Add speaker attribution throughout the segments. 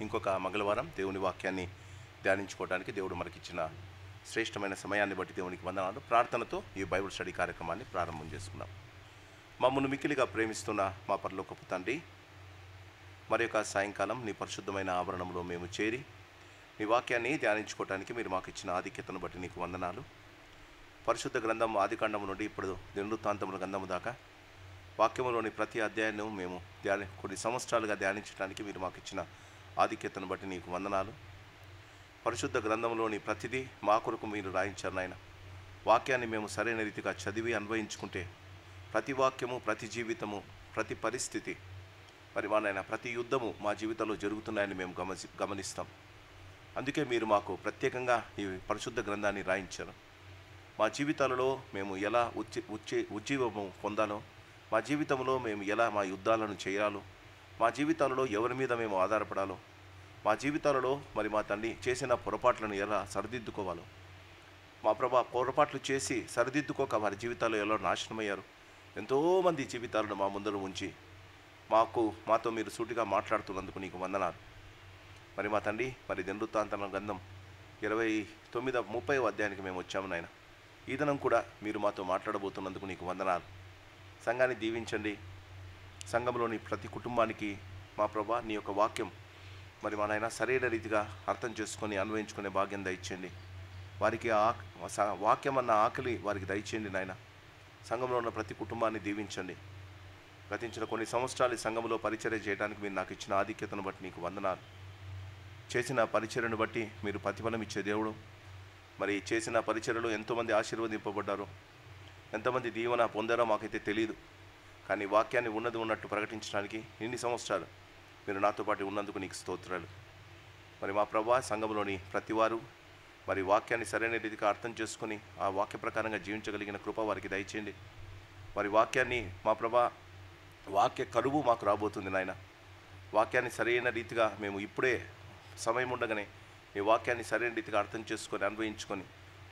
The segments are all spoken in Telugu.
Speaker 1: ఇంకొక మంగళవారం దేవుని వాక్యాన్ని ధ్యానించుకోవడానికి దేవుడు మనకిచ్చిన శ్రేష్టమైన సమయాన్ని బట్టి దేవునికి వందనాలు. ప్రార్థనతో ఈ బైబిల్ స్టడీ కార్యక్రమాన్ని ప్రారంభం చేసుకున్నాం. మమ్మల్ని మిక్కిలిగా ప్రేమిస్తున్న మా పరలోకపు తండ్రి, మరి యొక్క సాయంకాలం నీ పరిశుద్ధమైన ఆవరణంలో మేము చేరి నీ వాక్యాన్ని ధ్యానించుకోవడానికి మీరు మాకు ఇచ్చిన ఆధిక్యతను బట్టి నీకు వందనాలు. పరిశుద్ధ గ్రంథం ఆదికాండము నుండి ఇప్పుడు దినవృత్తాంతముల గ్రంథము దాకా వాక్యములోని ప్రతి అధ్యాయాన్ని మేము కొన్ని సంవత్సరాలుగా ధ్యానించడానికి మీరు మాకు ఇచ్చిన ఆధిక్యతను బట్టి నీకు వందనాలు. పరిశుద్ధ గ్రంథంలోని ప్రతిదీ మా కొరకు మీరు రాయించారు నాయన. వాక్యాన్ని మేము సరైన రీతిగా చదివి అన్వయించుకుంటే ప్రతి వాక్యము, ప్రతి జీవితము, ప్రతి పరిస్థితి, మరి నాయన ప్రతి యుద్ధము మా జీవితంలో జరుగుతున్నాయని మేము గమనిస్తాం. అందుకే మీరు మాకు ప్రత్యేకంగా ఈ పరిశుద్ధ గ్రంథాన్ని రాయించారు. మా జీవితాలలో మేము ఎలా ఉజ్జీవము పొందాలో, మా జీవితంలో మేము ఎలా మా యుద్ధాలను చేయాలో, మా జీవితాలలో ఎవరి మీద మేము ఆధారపడాలో, మా జీవితాలలో మరి మా తండ్రి చేసిన పొరపాట్లను ఎలా సరిదిద్దుకోవాలో, మా పొరపాట్లు చేసి సరిదిద్దుకోక వారి జీవితాల్లో ఎలా నాశనమయ్యారు, ఎంతోమంది జీవితాలను మా ముందర ఉంచి మాతో మీరు సూటిగా మాట్లాడుతున్నందుకు నీకు వందనాలు. మరి మా తండ్రి, మరి దినవృత్తాంతముల గ్రంథం 29-30 అధ్యాయానికి మేము వచ్చాము నాయన. ఈ దినం కూడా మీరు మాతో మాట్లాడబోతున్నందుకు నీకు వందనాలు. సంఘాన్ని దీవించండి. సంఘంలోని ప్రతి కుటుంబానికి మా ప్రభా నీ యొక్క వాక్యం మరి మా నాయన సరైన రీతిగా అర్థం చేసుకొని అన్వయించుకునే భాగ్యం దయచేయండి. వారికి వాక్యం అన్న ఆకలి వారికి దయచేయండి నాయన. సంఘంలో ఉన్న ప్రతి కుటుంబాన్ని దీవించండి. గతించిన కొన్ని సంవత్సరాలు సంఘంలో పరిచర్య చేయడానికి మీరు నాకు ఇచ్చిన ఆధిక్యతను బట్టి నీకు వందనాలు. చేసిన పరిచర్యను బట్టి మీరు ప్రతిఫలం ఇచ్చే దేవుడు. మరి చేసిన పరిచర్యలో ఎంతోమంది ఆశీర్వదింపబడ్డారో, ఎంతమంది దీవెన పొందారో మాకైతే తెలియదు. కానీ వాక్యాన్ని ఉన్నది ఉన్నట్టు ప్రకటించడానికి ఇన్ని సంవత్సరాలు మీరు నాతో పాటు ఉన్నందుకు నీకు స్తోత్రాలు. మరి మా ప్రభా సంఘంలోని ప్రతివారు మరి వాక్యాన్ని సరైన రీతిగా అర్థం చేసుకొని ఆ వాక్య ప్రకారంగా జీవించగలిగిన కృప వారికి దయచేయండి. వారి వాక్యాన్ని మా ప్రభా వాక్య కరువు మాకు రాబోతుంది నాయన. వాక్యాన్ని సరైన రీతిగా మేము ఇప్పుడే సమయం ఉండగానే ఈ వాక్యాన్ని సరైన రీతిగా అర్థం చేసుకొని అన్వయించుకొని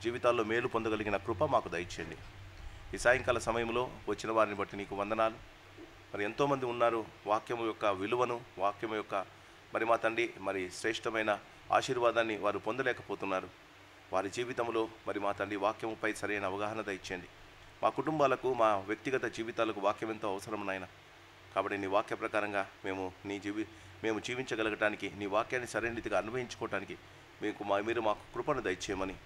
Speaker 1: జీవితాల్లో మేలు పొందగలిగిన కృప మాకు దయచేయండి. ఈ సాయంకాల సమయంలో వచ్చిన వారిని బట్టి నీకు వందనాలు. మరి ఎంతోమంది ఉన్నారు వాక్యము యొక్క విలువను, వాక్యము యొక్క మరి మా తండ్రి మరి శ్రేష్టమైన ఆశీర్వాదాన్ని వారు పొందలేకపోతున్నారు. వారి జీవితంలో మరి మా తండ్రి వాక్యముపై సరైన అవగాహన దయచేయండి. మా కుటుంబాలకు, మా వ్యక్తిగత జీవితాలకు వాక్యం ఎంతో అవసరం నాయన. కాబట్టి నీ వాక్య ప్రకారంగా మేము జీవించగలగటానికి, నీ వాక్యాన్ని సరైన రీతిగా అన్వయించుకోవటానికి మీరు మాకు కృపను దయచేయమని,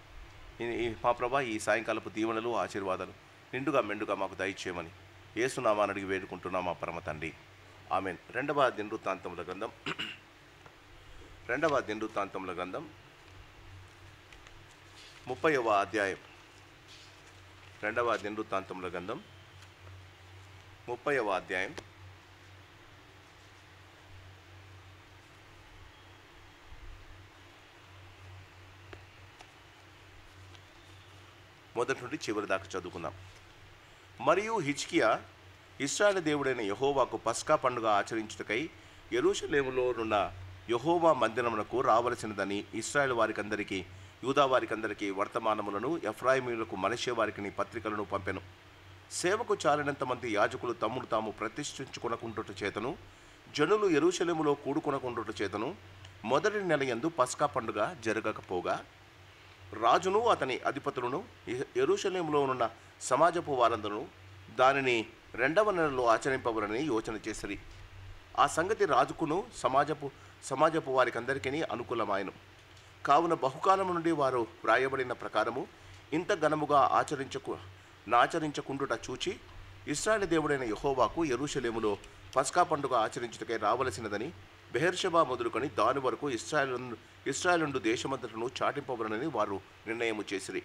Speaker 1: మా ప్రభా ఈ సాయంకాలపు దీవెనలు, ఆశీర్వాదాలు నిండుగా మెండుగా మాకు దయచేయమని యేసునామాన్ని అడిగి వేడుకుంటున్నాం మా పరమ తండ్రి, ఆమెన్. రెండవ దినవృత్తాంతముల గ్రంథం 30వ అధ్యాయం. 2వ దినవృత్తాంతముల గ్రంథం 30వ అధ్యాయం. మొదటి నుండి చివరి దాకా చదువుకుందాం. మరియు హిజ్కియా ఇశ్రాయేలు దేవుడైన యెహోవాకు పస్కా పండుగ ఆచరించుటకై యెరూషలేములో నున్న యెహోవా మందిరమునకు రావలసినదని ఇశ్రాయేలు వారికందరికీ, యూదా వారికందరికీ వర్తమానములను, ఎఫ్రాయిమీయులకు, మనష్షే వారికి పత్రికలను పంపెను. సేవకు చాలినంత మంది యాజకులు తమ్ముడు తాము ప్రతిష్ఠించుకొనకుండుట చేతను, జనులు యెరూషలేములో కూడుకొనకుండుట చేతను మొదటి నెల యందు పస్కా పండుగ జరగకపోగా, రాజును అతని అధిపతులను యెరూషలేములో ఉన్న సమాజపు వారందరూ దానిని 2వ నెలలో ఆచరింపవలని యోచన చేసిరి. ఆ సంగతి రాజుకును సమాజపు వారికందరికీ అనుకూలమాయను. కావున బహుకాలము నుండి వారు వ్రాయబడిన ప్రకారము ఇంత ఘనముగా ఆచరించకుండుట చూచి ఇశ్రాయేలు దేవుడైన యెహోవాకు యెరూషలేములో పస్కా పండుగ ఆచరించుటకై రావలసినదని బెహెర్షెబా మొదలుకొని దాని వరకు ఇశ్రాయేలు దేశమంతటను చాటింపబడనని వారు నిర్ణయము చేసిరి.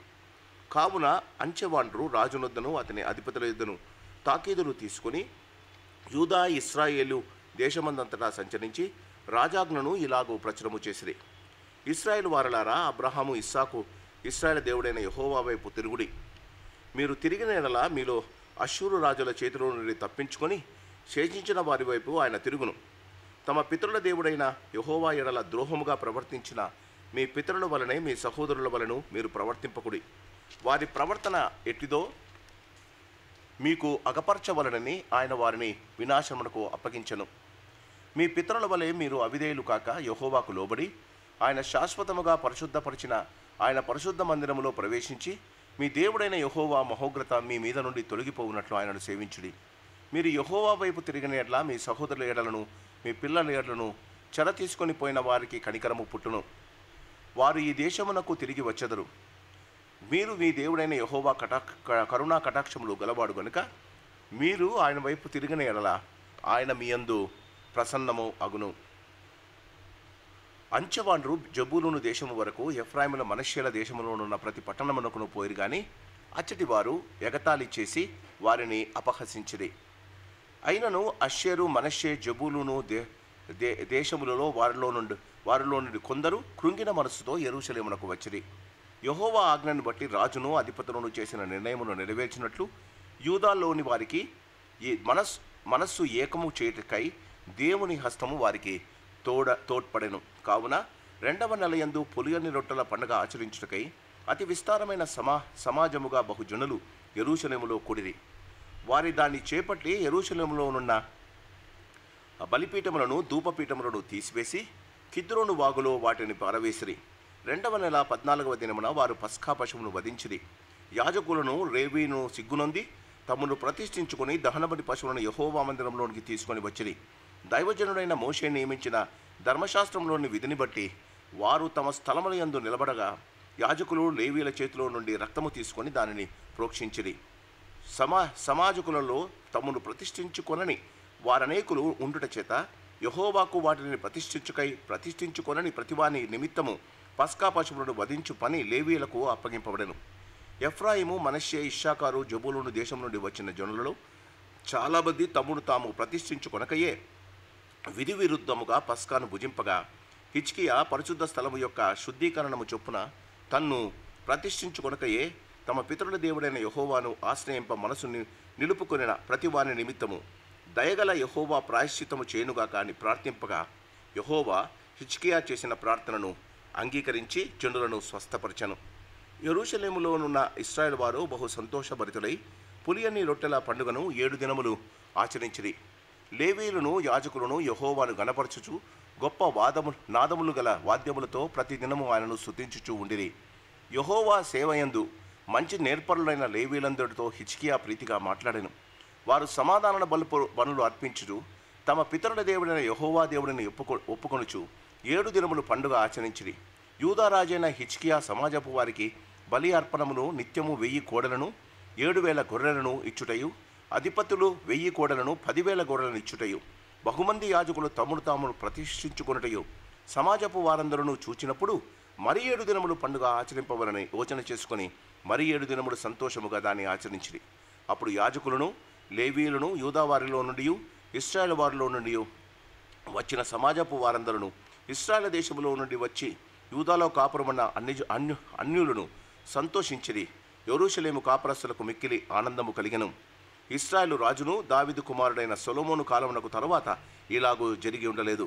Speaker 1: కావున అంచెవాండ్రు రాజునొద్దను అతని అధిపతుల యుద్ధను తాకీదులు తీసుకుని యూదా ఇశ్రాయేలు దేశమందంతటా సంచరించి రాజాజ్ఞను ఇలాగూ ప్రచురము చేసిరి. ఇశ్రాయేలు వారలారా, అబ్రహాము, ఇస్సాకు ఇశ్రాయేలు దేవుడైన యెహోవా వైపు తిరుగుడి. మీరు తిరిగిన ఎడల మీలో అష్షూరు రాజుల చేతిలో నుండి తప్పించుకొని శేషించిన వారి వైపు ఆయన తిరుగును. తమ పితరుల దేవుడైన యెహోవా ఎడల ద్రోహముగా ప్రవర్తించిన మీ పితరుల వలనే మీ సహోదరుల వలన మీరు ప్రవర్తింపకుడి. వారి ప్రవర్తన ఎట్టిదో మీకు అగపరచవలనని ఆయన వారిని వినాశమునకు అప్పగించెను. మీ పితరుల వలె మీరు అవిధేయులు కాక యెహోవాకు లోబడి ఆయన శాశ్వతముగా పరిశుద్ధపరిచిన ఆయన పరిశుద్ధ మందిరములో ప్రవేశించి మీ దేవుడైన యెహోవా మహోగ్రత మీ మీద నుండి తొలగిపోవునట్లు ఆయనను సేవించుడి. మీరు యెహోవా వైపు తిరిగిన ఎడల మీ సహోదరుల ఎడలను మీ పిల్లల ఎడలను చెర తీసుకొని పోయిన వారికి కనికరము పుట్టును. వారు ఈ దేశమునకు తిరిగి వచ్చెదరు. మీరు మీ దేవుడైన యెహోవా కరుణా కటాక్షములు గలవాడు గనుక మీరు ఆయన వైపు తిరిగిన ఎడల ఆయన మీ యందు ప్రసన్నము అగును. అంచెవాండ్రు జబూలూను దేశము వరకు ఎఫ్రాయిముల మనష్యేల దేశములోనున్న ప్రతి పట్టణమునకును పోయిరు గాని అచ్చటి వారు ఎగతాళి చేసి వారిని అపహసించిరి. అయినను అషేరు మనష్షే జబూలూను దేశములలో వారిలో నుండి కొందరు కృంగిన మనస్సుతో యెరూషలేమునకు వచ్చిరి. యెహోవా ఆజ్ఞను బట్టి రాజును అధిపతులను చేసిన నిర్ణయమును నెరవేర్చినట్లు యూదాలోని వారికి ఈ మనస్సు ఏకము చేయుటకై దేవుని హస్తము వారికి తోడ్పడెను. కావున 2వ నెలయందు పులియని రొట్టెల పండుగ ఆచరించుటకై అతి విస్తారమైన సమాజముగా బహుజనులు యెరూషలేములో కూడిరి. వారి దాన్ని చేపట్టి యెరూషలేములోనున్న బలిపీఠములను ధూపపీఠములను తీసివేసి కిద్రోను వాగులో వాటిని పారవేసిరి. 2వ నెల 14వ దినమున వారు పస్కా పశువును వధించిరి. యాజకులను లేవీయులను సిగ్గునొంది తమను ప్రతిష్ఠించుకుని దహనబలి పశువులను యెహోవా మందిరంలోనికి తీసుకొని వచ్చిరి. దైవజనుడైన మోషే నియమించిన ధర్మశాస్త్రంలోని విధిని బట్టి వారు తమ స్థలముల యందు నిలబడగా యాజకులు లేవీయుల చేతిలో నుండి రక్తము తీసుకొని దానిని ప్రోక్షించిరి. సమాజకులలో తమను ప్రతిష్ఠించుకొనని వారనేకులు ఉండుట చేత యెహోవాకు వాటిని ప్రతిష్ఠించుకొనని ప్రతివాని నిమిత్తము పస్కా పశువులను వధించు పని లేవీయులకు అప్పగింపబడెను. ఎఫ్రాయిము మనష్షే ఇశ్శాకారు జబూలూను దేశం నుండి వచ్చిన జనులలో చాలా మంది తమను తాము ప్రతిష్ఠించుకొనకయే విధి విరుద్ధముగా పస్కాను భుజింపగా హిజ్కియా పరిశుద్ధ స్థలము యొక్క శుద్ధీకరణము చొప్పున తన్ను ప్రతిష్ఠించుకొనకయే తమ పితరుల దేవుడైన యెహోవాను ఆశ్రయింప మనసుని నిలుపుకొనిన ప్రతివాని నిమిత్తము దయగల యెహోవా ప్రాయశ్చిత్తము చేయునుగాక అని ప్రార్థింపగా యెహోవా హిజ్కియా చేసిన ప్రార్థనను అంగీకరించి జనులను స్వస్థపరచను. యెరూషలేములోనున్న ఇశ్రాయేలు వారు బహు సంతోషభరితులై పులియని రొట్టెల పండుగను 7 దినములు ఆచరించిరి. లేవీయులను యాజకులను యెహోవాను గణపరచుచు గొప్ప నాదములు గల వాద్యములతో ప్రతి దినము ఆయనను స్తుతించుచూ ఉండిరి. యెహోవా సేవయందు మంచి నేర్పరులైన లేవీయులందరితో హిజ్కియా ప్రీతిగా మాట్లాడెను. వారు సమాధాన బలులు అర్పించుచు తమ పితరుల దేవుడైన యెహోవా దేవుడిని ఒప్పుకొనుచు 7 దినములు పండుగ ఆచరించిరి. యూదారాజైన హిజ్కియా సమాజపు వారికి బలి అర్పణమును నిత్యము 1000 కోడలను 7,000 గొర్రెలను ఇచ్చుటయు అధిపతులు 1000 కోడలను 10,000 గొర్రెలను ఇచ్చుటయు బహుమంది యాజకులు తమను తామును ప్రతిష్ఠించుకొనుటయు సమాజపు వారందరూ చూచినప్పుడు మరి 7 దినములు పండుగ ఆచరింపవలని యోచన చేసుకుని మరి 7 దినములు సంతోషముగా దాన్ని ఆచరించిరి. అప్పుడు యాజకులను లేవీయులను యూదావారిలో నుండి ఇశ్రాయేలు వారిలో నుండి వచ్చిన సమాజపు వారందరూ ఇశ్రాయేలు దేశములో నుండి వచ్చి యూదాలో కాపురమన్న అన్యులను సంతోషించిరి. యెరూషలేము కాపురస్తులకు మిక్కిలి ఆనందము కలిగెను. ఇశ్రాయేలు రాజును దావీదు కుమారుడైన సొలొమోను కాలమునకు తరువాత ఇలాగూ జరిగి ఉండలేదు.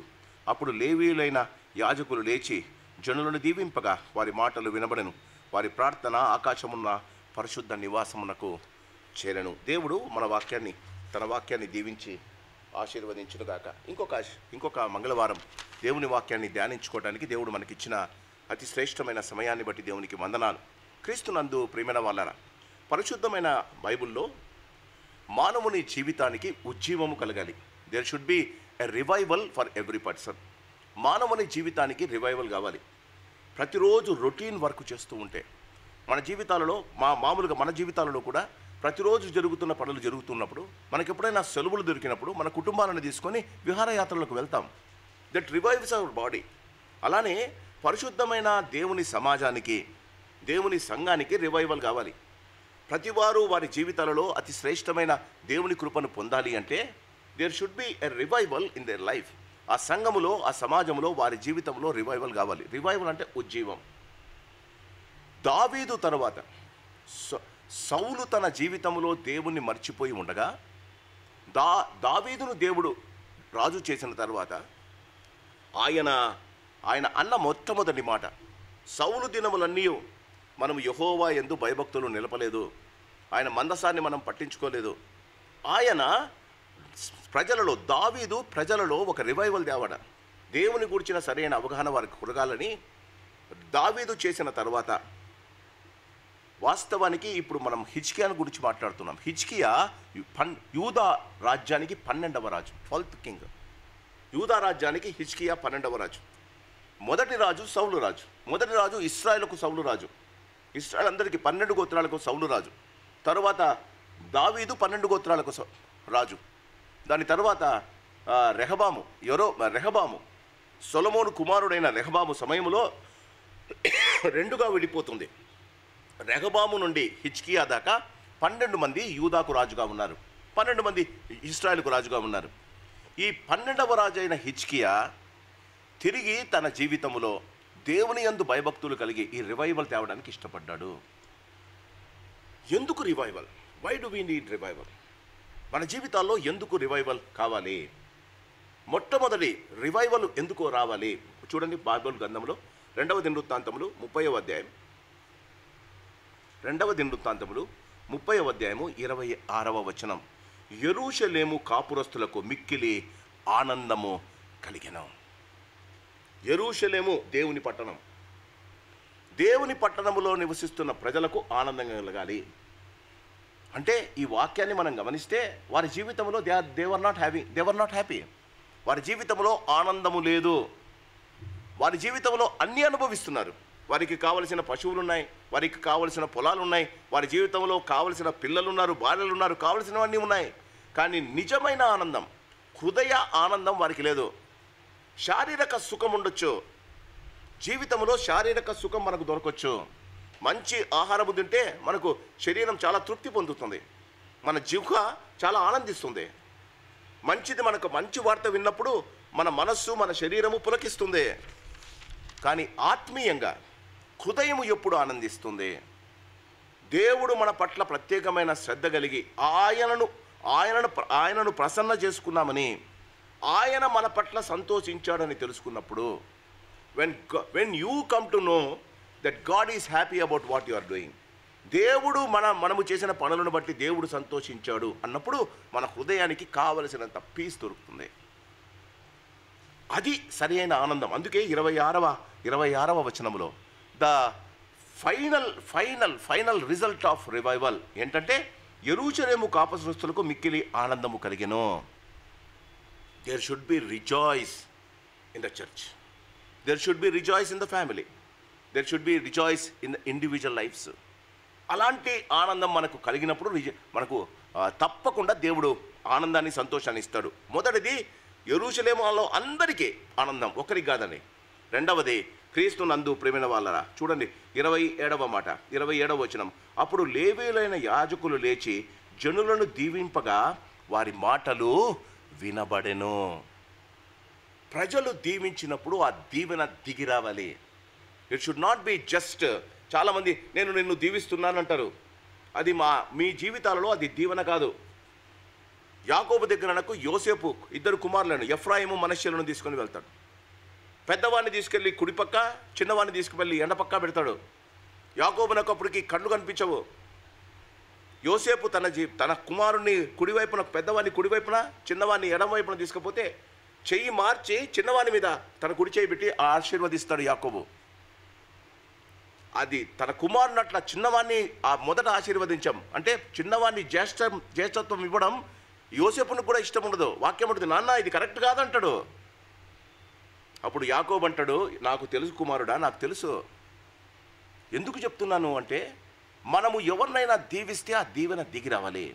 Speaker 1: అప్పుడు లేవీయులైన యాజకులు లేచి జనులను దీవింపగా వారి మాటలు వినబడెను. వారి ప్రార్థన ఆకాశమున్న పరిశుద్ధ నివాసమునకు చేరెను. దేవుడు తన వాక్యాన్ని దీవించి ఆశీర్వదించునుగాక. ఇంకొక మంగళవారం దేవుని వాక్యాన్ని ధ్యానించుకోవడానికి దేవుడు మనకిచ్చిన అతి శ్రేష్టమైన సమయాన్ని బట్టి దేవునికి వందనాలు. క్రీస్తునందు ప్రియమైన వాళ్ళరా, పరిశుద్ధమైన బైబిల్లో మానవుని జీవితానికి ఉజ్జీవము కలగాలి. There should be a revival for every person. మానవుని జీవితానికి రివైవల్ కావాలి. ప్రతిరోజు రొటీన్ వర్క్ చేస్తూ ఉంటే మన జీవితాలలో మామూలుగా మన జీవితాలలో కూడా ప్రతిరోజు జరుగుతున్న పనులు జరుగుతున్నప్పుడు మనకి ఎప్పుడైనా సెలవులు దొరికినప్పుడు మన కుటుంబాలను తీసుకొని విహారయాత్రలకు వెళ్తాం. That revives our body. అలానే పరిశుద్ధమైన దేవుని సమాజానికి, దేవుని సంఘానికి రివైవల్ కావాలి. ప్రతివారు వారి జీవితాలలో అతి శ్రేష్టమైన దేవుని కృపను పొందాలి అంటే there should be a revival in their life. ఆ సంఘములో, ఆ సమాజంలో, వారి జీవితంలో రివైవల్ కావాలి. రివైవల్ అంటే ఉజ్జీవం. దావీదు తర్వాత సౌలు తన జీవితంలో దేవుణ్ణి మర్చిపోయి ఉండగా దావీదును దేవుడు రాజు చేసిన తర్వాత ఆయన అన్న మొట్టమొదటి మాట, సౌలు దినములన్నీ మనం యెహోవా యందు భయభక్తులు నిలపలేదు, ఆయన మందసాన్ని మనం పట్టించుకోలేదు, ఆయన దావీదు ప్రజలలో ఒక రివైవల్ తేవడం, దేవుని గురించిన సరైన అవగాహన వారికి కురగాలని దావీదు చేసిన తర్వాత, వాస్తవానికి ఇప్పుడు మనం హిజ్కియాను గురించి మాట్లాడుతున్నాం. హిజ్కియా యూదా రాజ్యానికి 12వ రాజు, 12th కింగ్. యూదా రాజ్యానికి హిజ్కియా 12వ రాజు. మొదటి రాజు సౌలు రాజు. మొదటి రాజు ఇశ్రాయేలుకు సౌలు రాజు. ఇశ్రాయేల్ అందరికీ 12 గోత్రాలకు సౌలు రాజు. తరువాత దావీదు 12 గోత్రాలకు రాజు. దాని తర్వాత రెహబాము సొలొమోను కుమారుడైన రెహబాము సమయంలో రెండుగా విడిపోతుంది. రెహబాము నుండి హిజ్కియా దాకా 12 మంది యూదాకు రాజుగా ఉన్నారు, 12 మంది ఇశ్రాయేలుకు రాజుగా ఉన్నారు. ఈ 12వ రాజు అయిన హిజ్కియా తిరిగి తన జీవితంలో దేవుని యందు భయభక్తులు కలిగి ఈ రివైవల్ తేవడానికి ఇష్టపడ్డాడు. ఎందుకు revival? Why do we need revival? మన జీవితాల్లో ఎందుకు రివైవల్ కావాలి? మొట్టమొదటి రివైవల్ ఎందుకు రావాలి? చూడండి, బైబిల్ గ్రంథంలో 2వ దినవృత్తాంతములు 30వ అధ్యాయం, 2వ దినవృత్తాంతములు 30వ అధ్యాయము 26వ వచనం. యెరూషలేము కాపురస్తులకు మిక్కిలి ఆనందము కలిగెను. యెరూషలేము దేవుని పట్టణం. దేవుని పట్టణములో నివసిస్తున్న ప్రజలకు ఆనందం కలగాలి అంటే, ఈ వాక్యాన్ని మనం గమనిస్తే వారి జీవితంలో దే వర్ నాట్ హ్యాపీ. వారి జీవితంలో ఆనందము లేదు. వారి జీవితంలో అన్నీ అనుభవిస్తున్నారు. వారికి కావలసిన పశువులు ఉన్నాయి, వారికి కావలసిన పొలాలు ఉన్నాయి, వారి జీవితంలో కావలసిన పిల్లలు ఉన్నారు, భార్యలు ఉన్నారు, కావలసినవన్నీ ఉన్నాయి. కానీ నిజమైన ఆనందం, హృదయ ఆనందం వారికి లేదు. శారీరక సుఖం ఉండొచ్చు, జీవితంలో శారీరక సుఖం మనకు దొరకవచ్చు. మంచి ఆహారము తింటే మనకు శరీరం చాలా తృప్తి పొందుతుంది, మన జిహ్వ చాలా ఆనందిస్తుంది. మనకు మంచి వార్త విన్నప్పుడు మన మనస్సు, మన శరీరము పులకిస్తుంది. కానీ ఆత్మీయంగా హృదయము ఎప్పుడు ఆనందిస్తుంది? దేవుడు మన పట్ల ప్రత్యేకమైన శ్రద్ధ కలిగి ఆయనను ప్రసన్న చేసుకున్నామని, ఆయన మన పట్ల సంతోషించాడని తెలుసుకున్నప్పుడు, when you come to know that God is happy about what you are doing, దేవుడు మనము చేసిన పనులను బట్టి దేవుడు సంతోషించాడు అన్నప్పుడు మన హృదయానికి కావలసినంత పీస్ దొరుకుతుంది. అది సరి అయిన ఆనందం. అందుకే 26వ వచనములో the final result of revival ఏంటంటే, యెరూషలేము కాపురస్తులకు మిక్కిలి ఆనందము కలిగెను. There should be rejoice in the church, there should be rejoice in the family, there should be rejoice in the individual lives. అలాంటి ఆనందం మనకు కలిగినప్పుడు మనకు తప్పకుండా దేవుడు ఆనందాన్ని, సంతోషాన్ని ఇస్తాడు. మొదటిది యెరూషలేములో అందరికీ ఆనందం, ఒకరికి కాదని. రెండవది క్రీస్తు నందు ప్రేమైన వాళ్ళరా. చూడండి 27వ వచనం. అప్పుడు లేవీయులైన యాజకులు లేచి జనులను దీవింపగా వారి మాటలు వినబడెను. ప్రజలు దీవించినప్పుడు ఆ దీవెన దిగి రావాలి. It should not be just, చాలామంది నేను నిన్ను దీవిస్తున్నానంటారు, అది మీ జీవితాలలో అది దీవెన కాదు. యాకోబు దగ్గరకు యోసేపు 2 కుమారులను, ఎఫ్రాయిము మనష్షేలను తీసుకొని వెళ్తాడు. పెద్దవాడిని తీసుకెళ్ళి కుడిపక్క, చిన్నవాడిని తీసుకువెళ్ళి ఎండపక్క పెడతాడు. యాకోబునకు అప్పటికి కళ్ళు కనిపించవు. యోసేపు తన కుమారుణ్ణి కుడివైపున, పెద్దవాడిని కుడివైపున, చిన్నవాడిని ఎడమవైపున తీసుకపోతే చెయ్యి మార్చి చిన్నవాని మీద తన కుడి చేయి పెట్టి ఆశీర్వదిస్తాడు యాకోబు. అది తన కుమారుని అట్లా చిన్నవాడిని మొదట ఆశీర్వదించాం అంటే, చిన్నవాడిని జ్యేష్ఠత్వం ఇవ్వడం యోసేపును కూడా ఇష్టం ఉండదు. వాక్యం ఉంటుంది, నాన్న ఇది కరెక్ట్ కాదంటాడు. అప్పుడు యాకోబు అంటాడు, నాకు తెలుసు కుమారుడా, నాకు తెలుసు. ఎందుకు చెప్తున్నాను అంటే, మనము ఎవరినైనా దీవిస్తే ఆ దీవెన దిగి రావాలి.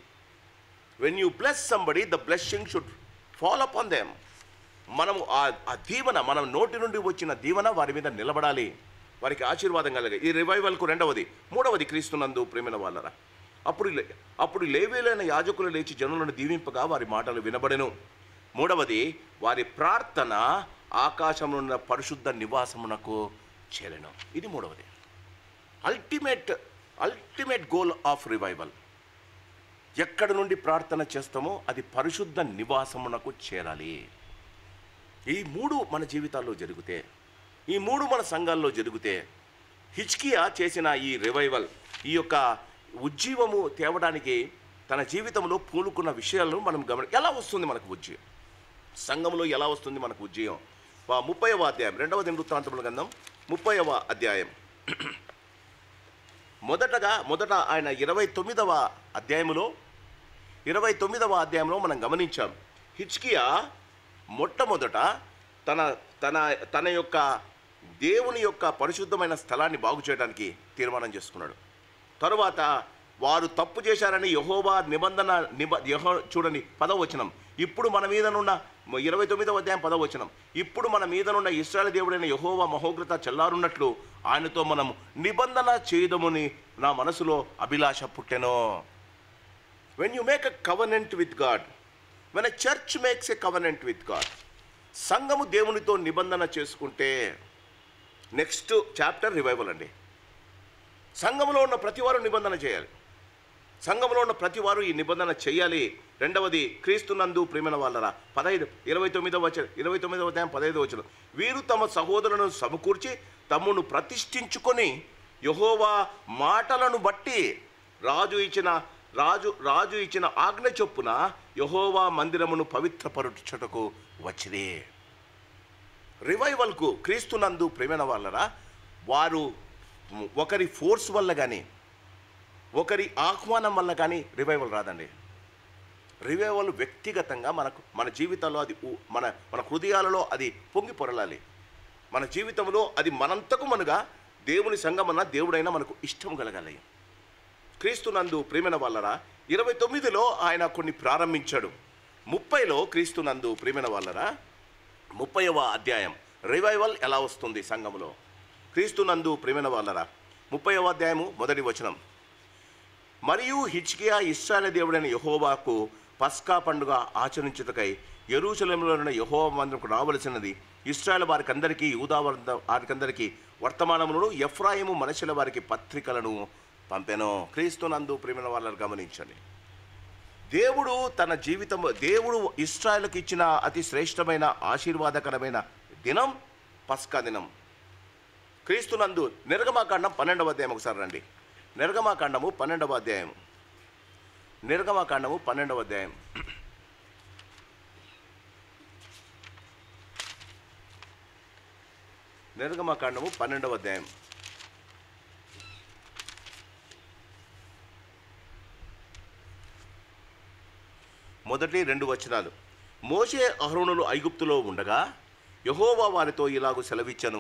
Speaker 1: When you bless somebody, the blessing should fall upon them. మనము ఆ దీవెన, మన నోటి నుండి వచ్చిన దీవెన వారి మీద నిలబడాలి, వారికి ఆశీర్వాదం కలగాలి. ఈ రివైవల్కు రెండవది. మూడవది క్రీస్తునందు ప్రేమైన వాళ్ళరా. అప్పుడు లేవీయులైన యాజకులు లేచి జనులను దీవింపగా వారి మాటలు వినబడెను. మూడవది, వారి ప్రార్థన ఆకాశంలో ఉన్న పరిశుద్ధ నివాసమునకు చేరెను. ఇది మూడవది. Ultimate goal of revival. ఎక్కడి నుండి ప్రార్థన చేస్తామో అది పరిశుద్ధ నివాసమునకు చేరాలి. ఈ మూడు మన జీవితాల్లో జరిగితే, ఈ మూడు మన సంఘాల్లో జరిగితే, హిజ్కియా చేసిన ఈ రివైవల్, ఈ యొక్క ఉజ్జీవము తేవడానికి తన జీవితంలో పూనుకున్న విషయాలను మనం ఎలా వస్తుంది మనకు ఉజ్జయం, సంఘంలో ఎలా వస్తుంది మనకు ఉజ్జయం? 30వ అధ్యాయం, 2వ దినవృత్తాంతముల గ్రంథం 30వ అధ్యాయం. మొదట ఆయన 29వ అధ్యాయంలో మనం గమనించాం. హిజ్కియా మొట్టమొదట తన యొక్క దేవుని యొక్క పరిశుద్ధమైన స్థలాన్ని బాగు చేయడానికి తీర్మానం చేసుకున్నాడు. తరువాత వారు తప్పు చేశారని యెహోవా చూడండి 10వ వచనం, ఇప్పుడు మన మీదనున్న 29వ అధ్యాయం 10వ వచనం, ఇప్పుడు మన మీదనున్న ఇశ్రాయేలు దేవుడైన యెహోవా మహోగ్రత చల్లారున్నట్లు ఆయనతో మనం నిబంధన చేయదముని నా మనసులో అభిలాష పుట్టెను. When you make a covenant with God, when a church makes a covenant with God, సంఘము దేవునితో నిబంధన చేసుకుంటే నెక్స్ట్ చాప్టర్ రివైవల్ అండి. సంఘములో ఉన్న ప్రతివారు నిబంధన చేయాలి. సంఘంలో ఉన్న ప్రతివారు ఈ నిబంధన చేయాలి. రెండవది, క్రీస్తునందు ప్రియమైన వాళ్ళరా 29వ అధ్యాయం 15వ వచనం, వీరు తమ సహోదరులను సమకూర్చి తమ్మును ప్రతిష్ఠించుకొని యెహోవా మాటలను బట్టి రాజు ఇచ్చిన ఆజ్ఞ చొప్పున యెహోవా మందిరమును పవిత్రపరచుటకు వచ్చిరి. రివైవల్కు క్రీస్తునందు ప్రియమైన వాళ్ళరా వారు ఒకరి ఫోర్స్ వల్ల కానీ ఒకరి ఆహ్వానం వల్ల కానీ రివైవల్ రాదండి. రివైవల్ వ్యక్తిగతంగా మన జీవితంలో అది మన హృదయాలలో అది పొంగి పొరలాలి. మన జీవితంలో అది మనంతకు మనగా దేవుని సంఘమన్న దేవుడైనా మనకు ఇష్టం కలగాలి. క్రీస్తునందు ప్రియమైన వాళ్ళరా 29లో ఆయన కొన్ని ప్రారంభించాడు. 30లో క్రీస్తునందు ప్రియమైన వాళ్ళరా 30వ అధ్యాయం రివైవల్ ఎలా వస్తుంది సంఘములో. క్రీస్తునందు ప్రియమైన వాళ్ళరా 30వ అధ్యాయము 1వ వచనం, మరియు హిజ్కియా ఇశ్రాయేలు దేవుడైన యెహోవాకు పస్కా పండుగ ఆచరించుటకై యెరూషలేములో ఉన్న యెహోవా మందిరముకు రావలసినది ఇశ్రాయేలు వారికందరికీ యూదా వారికందరికీ వర్తమానములను ఎఫ్రాయిము మనష్షెల వారికి పత్రికలను పంపెను. క్రీస్తునందు ప్రియమైన వాళ్ళని గమనించండి. దేవుడు ఇశ్రాయేలుకి ఇచ్చిన అతి శ్రేష్టమైన ఆశీర్వాదకరమైన దినం పస్కా దినం. క్రీస్తునందు నిర్గమాకాండం 12వ అధ్యాయం ఒకసారి రండి. నిర్గమాకాండము 12వ అధ్యాయం. నిర్గమాకాండము 12వ అధ్యాయం. నిర్గమాకాండము 12వ అధ్యాయం. మొదటి 2 వచనాలు. మోషే అహరోనులు ఐగుప్తులో ఉండగా యెహోవా వారితో ఇలాగు సెలవిచ్చెను,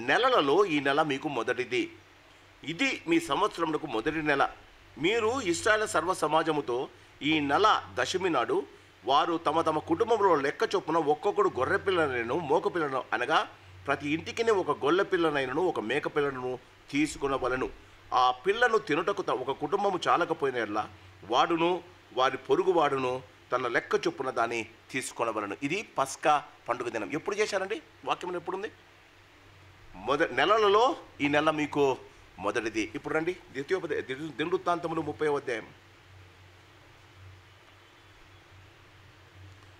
Speaker 1: నెలలలో ఈ నెల మీకు మొదటిది, ఇది మీ సంవత్సరమునకు మొదటి నెల. మీరు ఇశ్రాయేలు సర్వ సమాజముతో ఈ నెల దశమి నాడు వారు తమ తమ కుటుంబంలో లెక్క చొప్పున ఒక్కొక్కడు గొర్రె పిల్లనైనను మోక పిల్లను అనగా ప్రతి ఇంటికి ఒక గొల్లె పిల్లనైనను ఒక మేక పిల్లను తీసుకునవలెను. ఆ పిల్లను తినుటకు ఒక కుటుంబము చాలకపోయిన ఎడల వాడును వారి పొరుగువాడును తన లెక్క చొప్పున దాన్ని తీసుకొనవలెను. ఇది పస్కా పండుగ దినం. ఎప్పుడు చేశారండి? వాక్యం ఎప్పుడుంది? నెలలలో ఈ నెల మీకు మొదటిది. ఇప్పుడు రండి దినవృత్తాంతములు 30వ అధ్యాయం.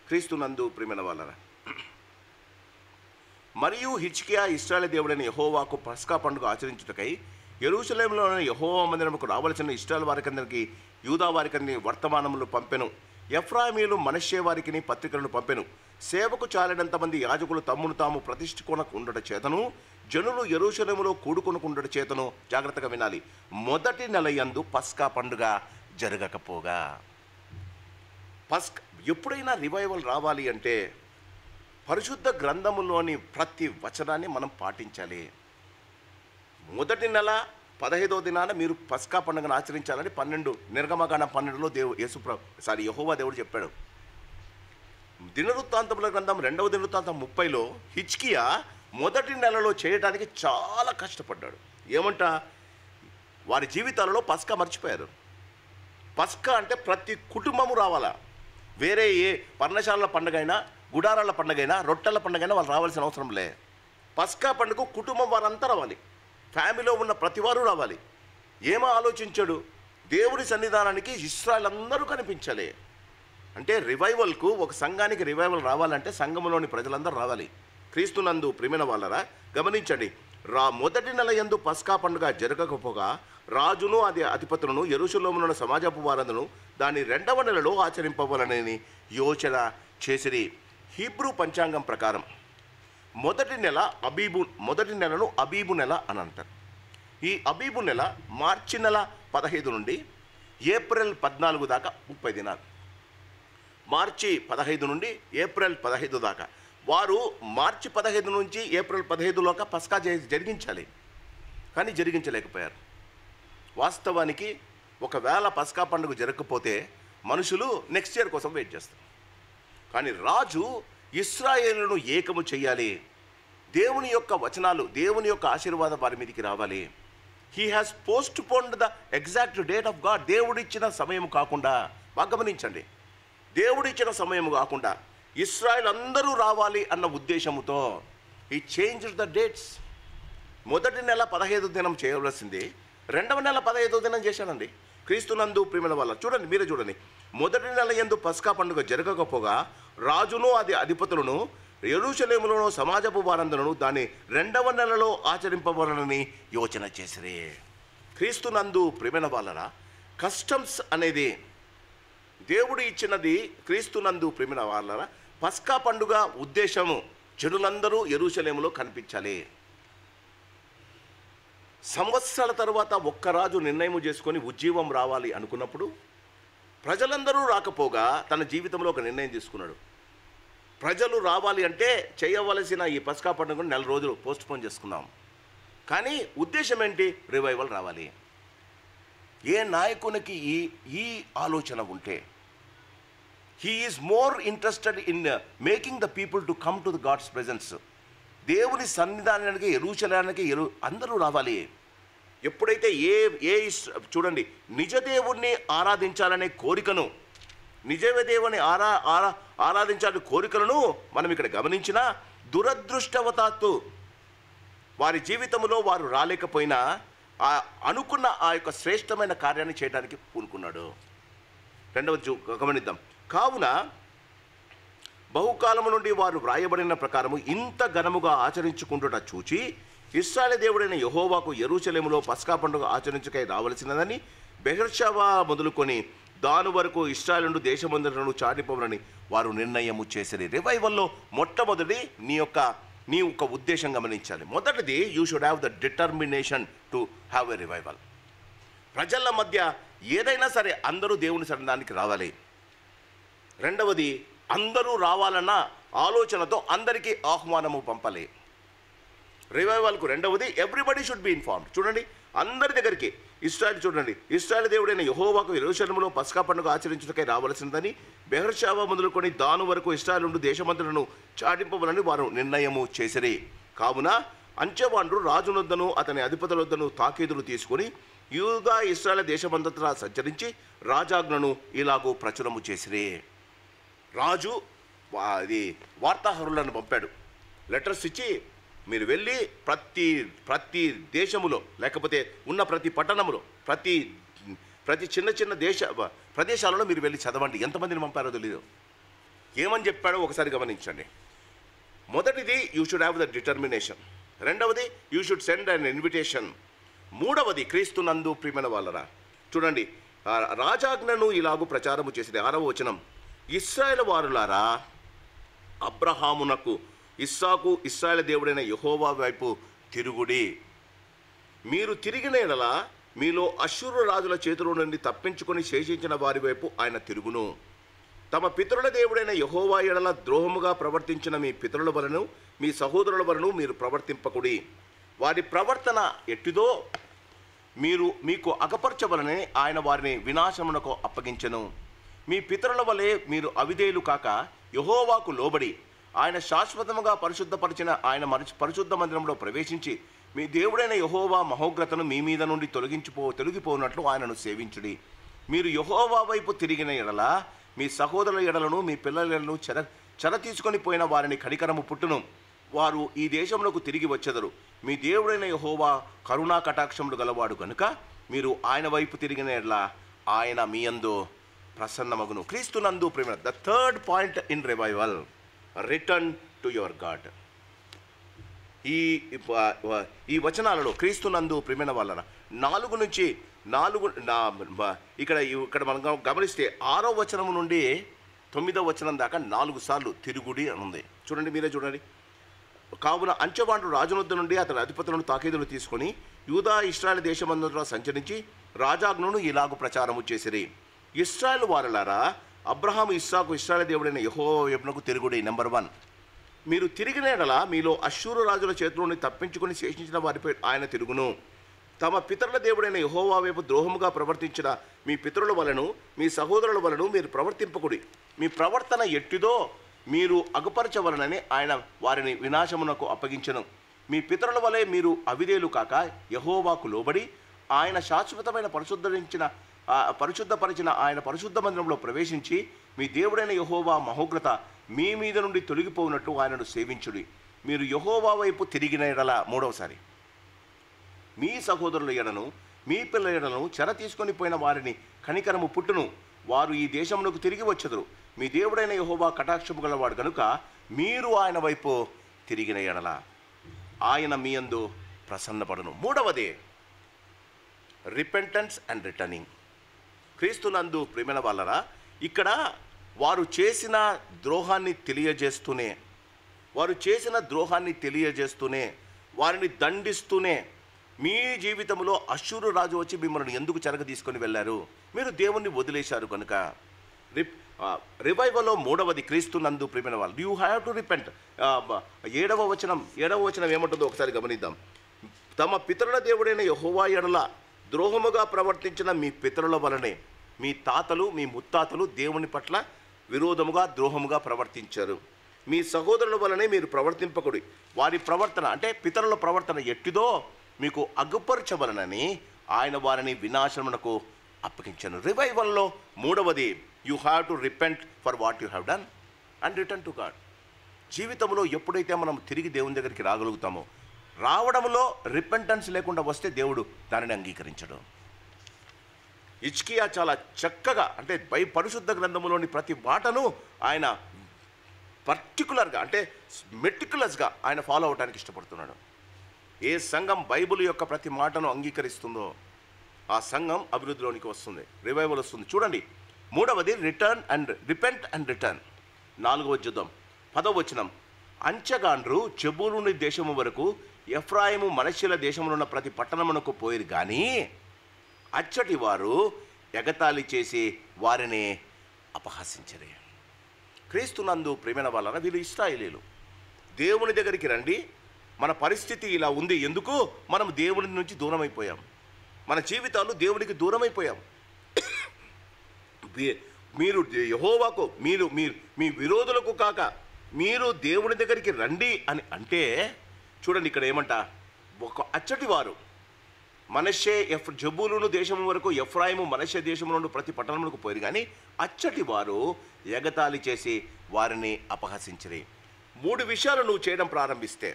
Speaker 1: క్రీస్తునందు ప్రియమైన వాళ్ళరా, మరియు హిజ్కియా ఇశ్రాయేలు దేవుడైన యెహోవాకు పస్కా పండుగ ఆచరించుటకై యెరూషలేములోని యెహోవా మందిరముకు రావలసిన ఇశ్రాయేలు వారికందరికీ యూదా వారికందరికీ వర్తమానములు పంపెను. ఎఫ్రాయిమీయులు మనష్షే వారికి పత్రికలను పంపెను. సేవకు చాలినంతమంది యాజకులు తమ్మును తాము ప్రతిష్ఠికొనకుండుట చేతను జనులు యెరూషలేములో కూడుకొనకుండుట చేతను జాగ్రత్తగా వినాలి. మొదటి నెల యందు పస్కా పండుగ జరగకపోగా. ఎప్పుడైనా రివైవల్ రావాలి అంటే పరిశుద్ధ గ్రంథములోని ప్రతి వచనాన్ని మనం పాటించాలి. మొదటి నెల 15వ దినాన మీరు పస్కా పండుగను ఆచరించాలని నిర్గమకాండం 12లో యెహోవా దేవుడు చెప్పాడు. దినవృత్తాంతముల గ్రంథం 2వ దినవృత్తాంతం 30లో హిజ్కియా మొదటి నెలలో చేయడానికి చాలా కష్టపడ్డాడు. ఏమంట, వారి జీవితాలలో పస్కా మర్చిపోయారు. పస్కా అంటే ప్రతి కుటుంబము రావాలా. వేరే ఏ పర్ణశాలల పండుగైనా గుడారాల పండుగైనా రొట్టెల పండుగైనా వాళ్ళు రావాల్సిన అవసరం లే. పస్కా పండుగ కుటుంబం వారంతా రావాలి. ఫ్యామిలీలో ఉన్న ప్రతివారు రావాలి. ఏమో ఆలోచించాడు, దేవుడి సన్నిధానానికి ఇశ్రాయేలు అందరూ కనిపించాలి. అంటే రివైవల్కు ఒక సంఘానికి రివైవల్ రావాలంటే సంఘములోని ప్రజలందరూ రావాలి. క్రీస్తునందు ప్రియమైన వాళ్ళరా గమనించండి, మొదటి నెల యందు పస్కా పండుగ జరగకపోగా రాజును అది అధిపతులను యెరూషలేములోని సమాజపు వారందరూ దాని 2వ నెలలో ఆచరింపవలనని యోచన చేసిరి. హీబ్రూ పంచాంగం ప్రకారం మొదటి నెలను అబీబు నెల అని అంటారు. ఈ అబీబు నెల మార్చి నెల 15 నుండి ఏప్రిల్ 14 దాకా 30 దినాలు. మార్చి 15 నుండి ఏప్రిల్ 15 దాకా. వారు మార్చి 15 నుంచి ఏప్రిల్ 15లోగా పస్కా జరిగించాలి, కానీ జరిగించలేకపోయారు. వాస్తవానికి ఒకవేళ పస్కా పండుగ జరగకపోతే మనుషులు నెక్స్ట్ ఇయర్ కోసం వెయిట్ చేస్తారు. కానీ రాజు ఇశ్రాయేలును ఏకము చేయాలి. దేవుని యొక్క వచనాలు, దేవుని యొక్క ఆశీర్వాదం వారి మీదకి రావాలి. He has postponed the exact date of God. దేవుడిచ్చిన సమయం కాకుండా, బాగా గమనించండి, దేవుడిచ్చిన సమయం కాకుండా ఇశ్రాయేల్ అందరూ రావాలి అన్న ఉద్దేశంతో ఈ చేంజ్డ్ ద డేట్స్. మొదటి నెల 15వ దినం చేయవలసింది 2వ నెల 15వ దినం చేశానండి. క్రీస్తునందు ప్రియమైన వాళ్ళ చూడండి, మీరే చూడండి. మొదటి నెల యందు పస్కా పండుగ జరగకపోగా రాజును అది అధిపతులను యెరూషలేములోను సమాజపు వారందరూ దాన్ని 2వ నెలలో ఆచరింపబడాలని యోచన చేసిరి. క్రీస్తునందు ప్రియమైన వాళ్ళరా, కస్టమ్స్ అనేది దేవుడు ఇచ్చినది. క్రీస్తునందు ప్రియమైన వాళ్ళరా, పస్కా పండుగ ఉద్దేశము జనులందరూ యెరూషలేములో కనిపించాలి. సంవత్సరాల తర్వాత ఒక్క రాజు నిర్ణయం చేసుకొని ఉజ్జీవం రావాలి అనుకున్నప్పుడు ప్రజలందరూ రాకపోగా తన జీవితంలో ఒక నిర్ణయం తీసుకున్నాడు. ప్రజలు రావాలి అంటే చేయవలసిన ఈ పస్కా పండుగను 4 రోజులు పోస్ట్పోన్ చేసుకున్నాం. కానీ ఉద్దేశం ఏంటి? రివైవల్ రావాలి. ఏ నాయకునికి ఈ ఆలోచన ఉంటే, he is more interested in making the people to come to the God's presence. దేవుని సన్నిధానానికి, యెరూషలేముకి అందరూ రావాలి. ఎప్పుడైతే చూడండి, నిజ దేవుణ్ణి ఆరాధించాలనే కోరికను, నిజదేవుని ఆరాధించాలని కోరికలను మనం ఇక్కడ గమనించిన దురదృష్టవశాత్తు వారి జీవితంలో వారు రాలేకపోయినా అనుకున్న ఆ యొక్క శ్రేష్టమైన కార్యాన్ని చేయడానికి పూనుకున్నాడు. రెండవది గమనిద్దాం. కావున బహుకాలము నుండి వారు వ్రాయబడిన ప్రకారము ఇంత ఘనముగా ఆచరించుకుంటుట చూచి ఇశ్రాయేలు దేవుడైన యెహోవాకు యెరూషలేములో పస్కా పండుగ ఆచరించుకై రావలసినదని బెహెర్షెబా మొదలుకొని దాని వరకు ఇశ్రాయేలు దేశమంతటను చాటిపోవాలని వారు నిర్ణయము చేసిరి. రివైవల్లో మొట్టమొదటి నీ యొక్క ఉద్దేశం గమనించాలి. మొదటిది, you should have the determination to have a revival. ప్రజల మధ్య ఏదైనా సరే అందరూ దేవుని సన్నిధానానికి రావాలి. రెండవది, అందరూ రావాలన్న ఆలోచనతో అందరికీ ఆహ్వానము పంపాలి. రివైవల్కు రెండవది, ఎవ్రీబడి షుడ్ బి ఇన్ఫార్మ్డ్. చూడండి, అందరి దగ్గరికి ఇశ్రాయేలు దేవుడైన యెహోవాకు యెరూషలేములో పస్కా పండుగ ఆచరించుటకై రావలసిందని బెహెర్షెబా మొదలుకొని దాను వరకు ఇశ్రాయేలు దేశమంతటను చాటింపవలని వారు నిర్ణయము చేసిరి. కావున అంచెవాండ్రు రాజునొద్దను అతని అధిపతులొద్దను తాకీదులు తీసుకుని యూదా ఇశ్రాయేలు దేశమంతటా సంచరించి రాజాజ్ఞను ఇలాగూ ప్రచురము చేసిరి. రాజు వార్తాహరులను పంపాడు, లెటర్స్ ఇచ్చి, మీరు వెళ్ళి ప్రతి దేశములో, లేకపోతే ఉన్న ప్రతి పట్టణంలో, ప్రతి చిన్న చిన్న ప్రదేశాలలో మీరు వెళ్ళి చదవండి. ఎంతమందిని పంపారో తెలియదు. ఏమని చెప్పాడో ఒకసారి గమనించండి. మొదటిది, you should have the determination. రెండవది, you should send an invitation. మూడవది, క్రీస్తునందు ప్రియమైన వాళ్ళరా, చూడండి, రాజాజ్ఞను ఇలాగూ ప్రచారము చేసింది. 6వ వచనం, ఇశ్రాయేలు వారులారా, అబ్రహామునకు ఇస్సాకు ఇశ్రాయేలు దేవుడైన యెహోవా వైపు తిరుగుడి. మీరు తిరిగిన ఎడల మీలో అష్షూరు రాజుల చేతుల నుండి తప్పించుకొని శేషించిన వారి వైపు ఆయన తిరుగును. తమ పితరుల దేవుడైన యెహోవా ఎడల ద్రోహముగా ప్రవర్తించిన మీ పితరుల వలన మీ సహోదరుల వలన మీరు ప్రవర్తింపకుడి. వారి ప్రవర్తన ఎట్టిదో మీకు అగపరచవలనే ఆయన వారిని వినాశమునకు అప్పగించెను. మీ పితరుల వలె మీరు అవిధేయులు కాక యెహోవాకు లోబడి ఆయన శాశ్వతముగా పరిశుద్ధపరిచిన ఆయన పరిశుద్ధ మందిరంలో ప్రవేశించి మీ దేవుడైన యెహోవా మహోగ్రతను మీ మీద నుండి తొలగిపోనట్లు ఆయనను సేవించుడి. మీరు యెహోవా వైపు తిరిగిన ఎడల మీ సహోదరుల ఎడలను మీ పిల్లల ఎడలను చెర తీసుకొని పోయిన వారిని కనికరము పుట్టును. వారు ఈ దేశంలోకి తిరిగి వచ్చెదరు. మీ దేవుడైన యెహోవా కరుణా కటాక్షములు గలవాడు కనుక మీరు ఆయన వైపు తిరిగిన ఎడల ఆయన మీ యందు ప్రసన్నమగును. క్రీస్తునందు ప్రేమ. The third point in revival, return to your God. ఈ ఈ వచనాలలో క్రీస్తునందు ప్రియమైన వాళ్ళన 4 నుంచి 4 ఇక్కడ మనం గమనిస్తే 6వ వచనం నుండి 9వ వచనం దాకా 4 సార్లు తిరుగుడి అని ఉంది. చూడండి, మీరే చూడండి. కావున అంచెవాడు రాజునొద్ద నుండి అతని అధిపతులను తాకీదులు తీసుకొని యూదా ఇశ్రాయేలు దేశమంతటా సంచరించి రాజాజ్ఞను ఇలాగు ప్రచారము చేసిరి. ఇశ్రాయేలు వారలారా, అబ్రహాము ఇస్సాకు ఇశ్రాయేలు దేవుడైన యెహోవా వైపునకు తిరుగుడి. నెంబర్ 1, మీరు తిరిగిన యెడల మీలో అష్షూరు రాజుల చేతిలోని తప్పించుకొని శేషించిన వారిపై ఆయన తిరుగును. తమ పితరుల దేవుడైన యెహోవా వైపు ద్రోహముగా ప్రవర్తించిన మీ పితరుల వలను మీ సహోదరుల వలను మీరు ప్రవర్తింపకుడి. మీ ప్రవర్తన ఎట్టిదో మీరు అగుపరచవలనని ఆయన వారిని వినాశమునకు అప్పగించెను. మీ పితరుల వలె మీరు అవిధేయులు కాక యెహోవాకు లోబడి ఆయన శాశ్వతమైన పరిశుద్ధపరిచిన ఆయన పరిశుద్ధ మందిరంలో ప్రవేశించి మీ దేవుడైన యెహోవా మహోగ్రత మీ మీద నుండి తొలగిపోయినట్టు ఆయనను సేవించుడి. మీరు యెహోవా వైపు తిరిగిన యెడల, 3వసారి, మీ సహోదరుల ఎడను మీ పిల్లల ఎడను చెర తీసుకొని పోయిన వారిని కనికరము పుట్టును. వారు ఈ దేశమునకు తిరిగి వచ్చెదరు. మీ దేవుడైన యెహోవా కటాక్షము గలవాడు కనుక మీరు ఆయన వైపు తిరిగిన యెడల ఆయన మీ యందు ప్రసన్నపడును. 3వది రిపెంటెన్స్ అండ్ రిటర్నింగ్. క్రీస్తునందు ప్రియమైన వాళ్ళరా, ఇక్కడ వారు చేసిన ద్రోహాన్ని తెలియజేస్తూనే వారిని దండిస్తూనే మీ జీవితంలో అష్షూరు రాజు వచ్చి మిమ్మల్ని ఎందుకు చెరగ తీసుకొని వెళ్ళారు? మీరు దేవుణ్ణి వదిలేశారు కనుక. రివైవల్లో 3వది క్రీస్తునందు ప్రియమైన వాళ్ళు, యూ హ్యావ్ టు రిపెంట్. 7వ వచనం ఏమంటుందో ఒకసారి గమనిద్దాం. తమ పితరుల దేవుడైన యెహోవా ఎడల ద్రోహముగా ప్రవర్తించిన మీ పితరుల వలనే మీ తాతలు మీ ముత్తాతలు దేవుని పట్ల విరోధముగా ద్రోహముగా ప్రవర్తించారు. మీ సహోదరుల వలనే మీరు ప్రవర్తింపకుడి. వారి ప్రవర్తన అంటే పితరుల ప్రవర్తన ఎట్టిదో మీకు అగుపరచవలనని ఆయన వారిని వినాశనమునకు అప్పగించాను. రివైవల్లో 3వది, you have to repent for what you have done and return to God. జీవితంలో ఎప్పుడైతే మనం తిరిగి దేవుని దగ్గరికి రాగలుగుతామో, రావడంలో రిపెంటెన్స్ లేకుండా వస్తే దేవుడు దానిని అంగీకరించడు. హిజ్కియా చాలా చక్కగా, అంటే పరిశుద్ధ గ్రంథములోని ప్రతి మాటను ఆయన పర్టికులర్గా, అంటే మెటిక్యులస్గా ఆయన ఫాలో అవడానికి ఇష్టపడుతున్నాడు. ఏ సంఘం బైబిల్ యొక్క ప్రతి మాటను అంగీకరిస్తుందో ఆ సంఘం అభివృద్ధిలోనికి వస్తుంది, రివైవల్ వస్తుంది. చూడండి, 3వది రిపెంట్ అండ్ రిటర్న్. 4వ చూద్దాం, 10వ వచనం. అంచెగాండ్రు జెబూలూను దేశము వరకు ఎఫ్రాయిము మనష్షీల దేశంలో ఉన్న ప్రతి పట్టణమునకు పోయిరు కానీ అచ్చటి వారు ఎగతాళి చేసి వారిని అపహసించరే. క్రీస్తునందు ప్రియమైన వాళ్ళ, వీళ్ళు ఇశ్రాయేలీయులు. దేవుని దగ్గరికి రండి, మన పరిస్థితి ఇలా ఉంది, ఎందుకు? మనం దేవుని నుంచి దూరం అయిపోయాం, మన జీవితాలు దేవునికి దూరం అయిపోయాం. మీరు యెహోవాకు మీ విరోధులకు కాక మీరు దేవుని దగ్గరికి రండి అని అంటే, చూడండి ఇక్కడ ఏమంట, ఒక అచ్చటి వారు మనష్షే జెబూలూను దేశం వరకు ఎఫ్రాయిము మనష్షే దేశంలో ప్రతి పట్టణములకు పోయారు కానీ అచ్చటి వారు ఎగతాళి చేసి వారిని అపహసించరి. 3 విషయాలు నువ్వు చేయడం ప్రారంభిస్తే,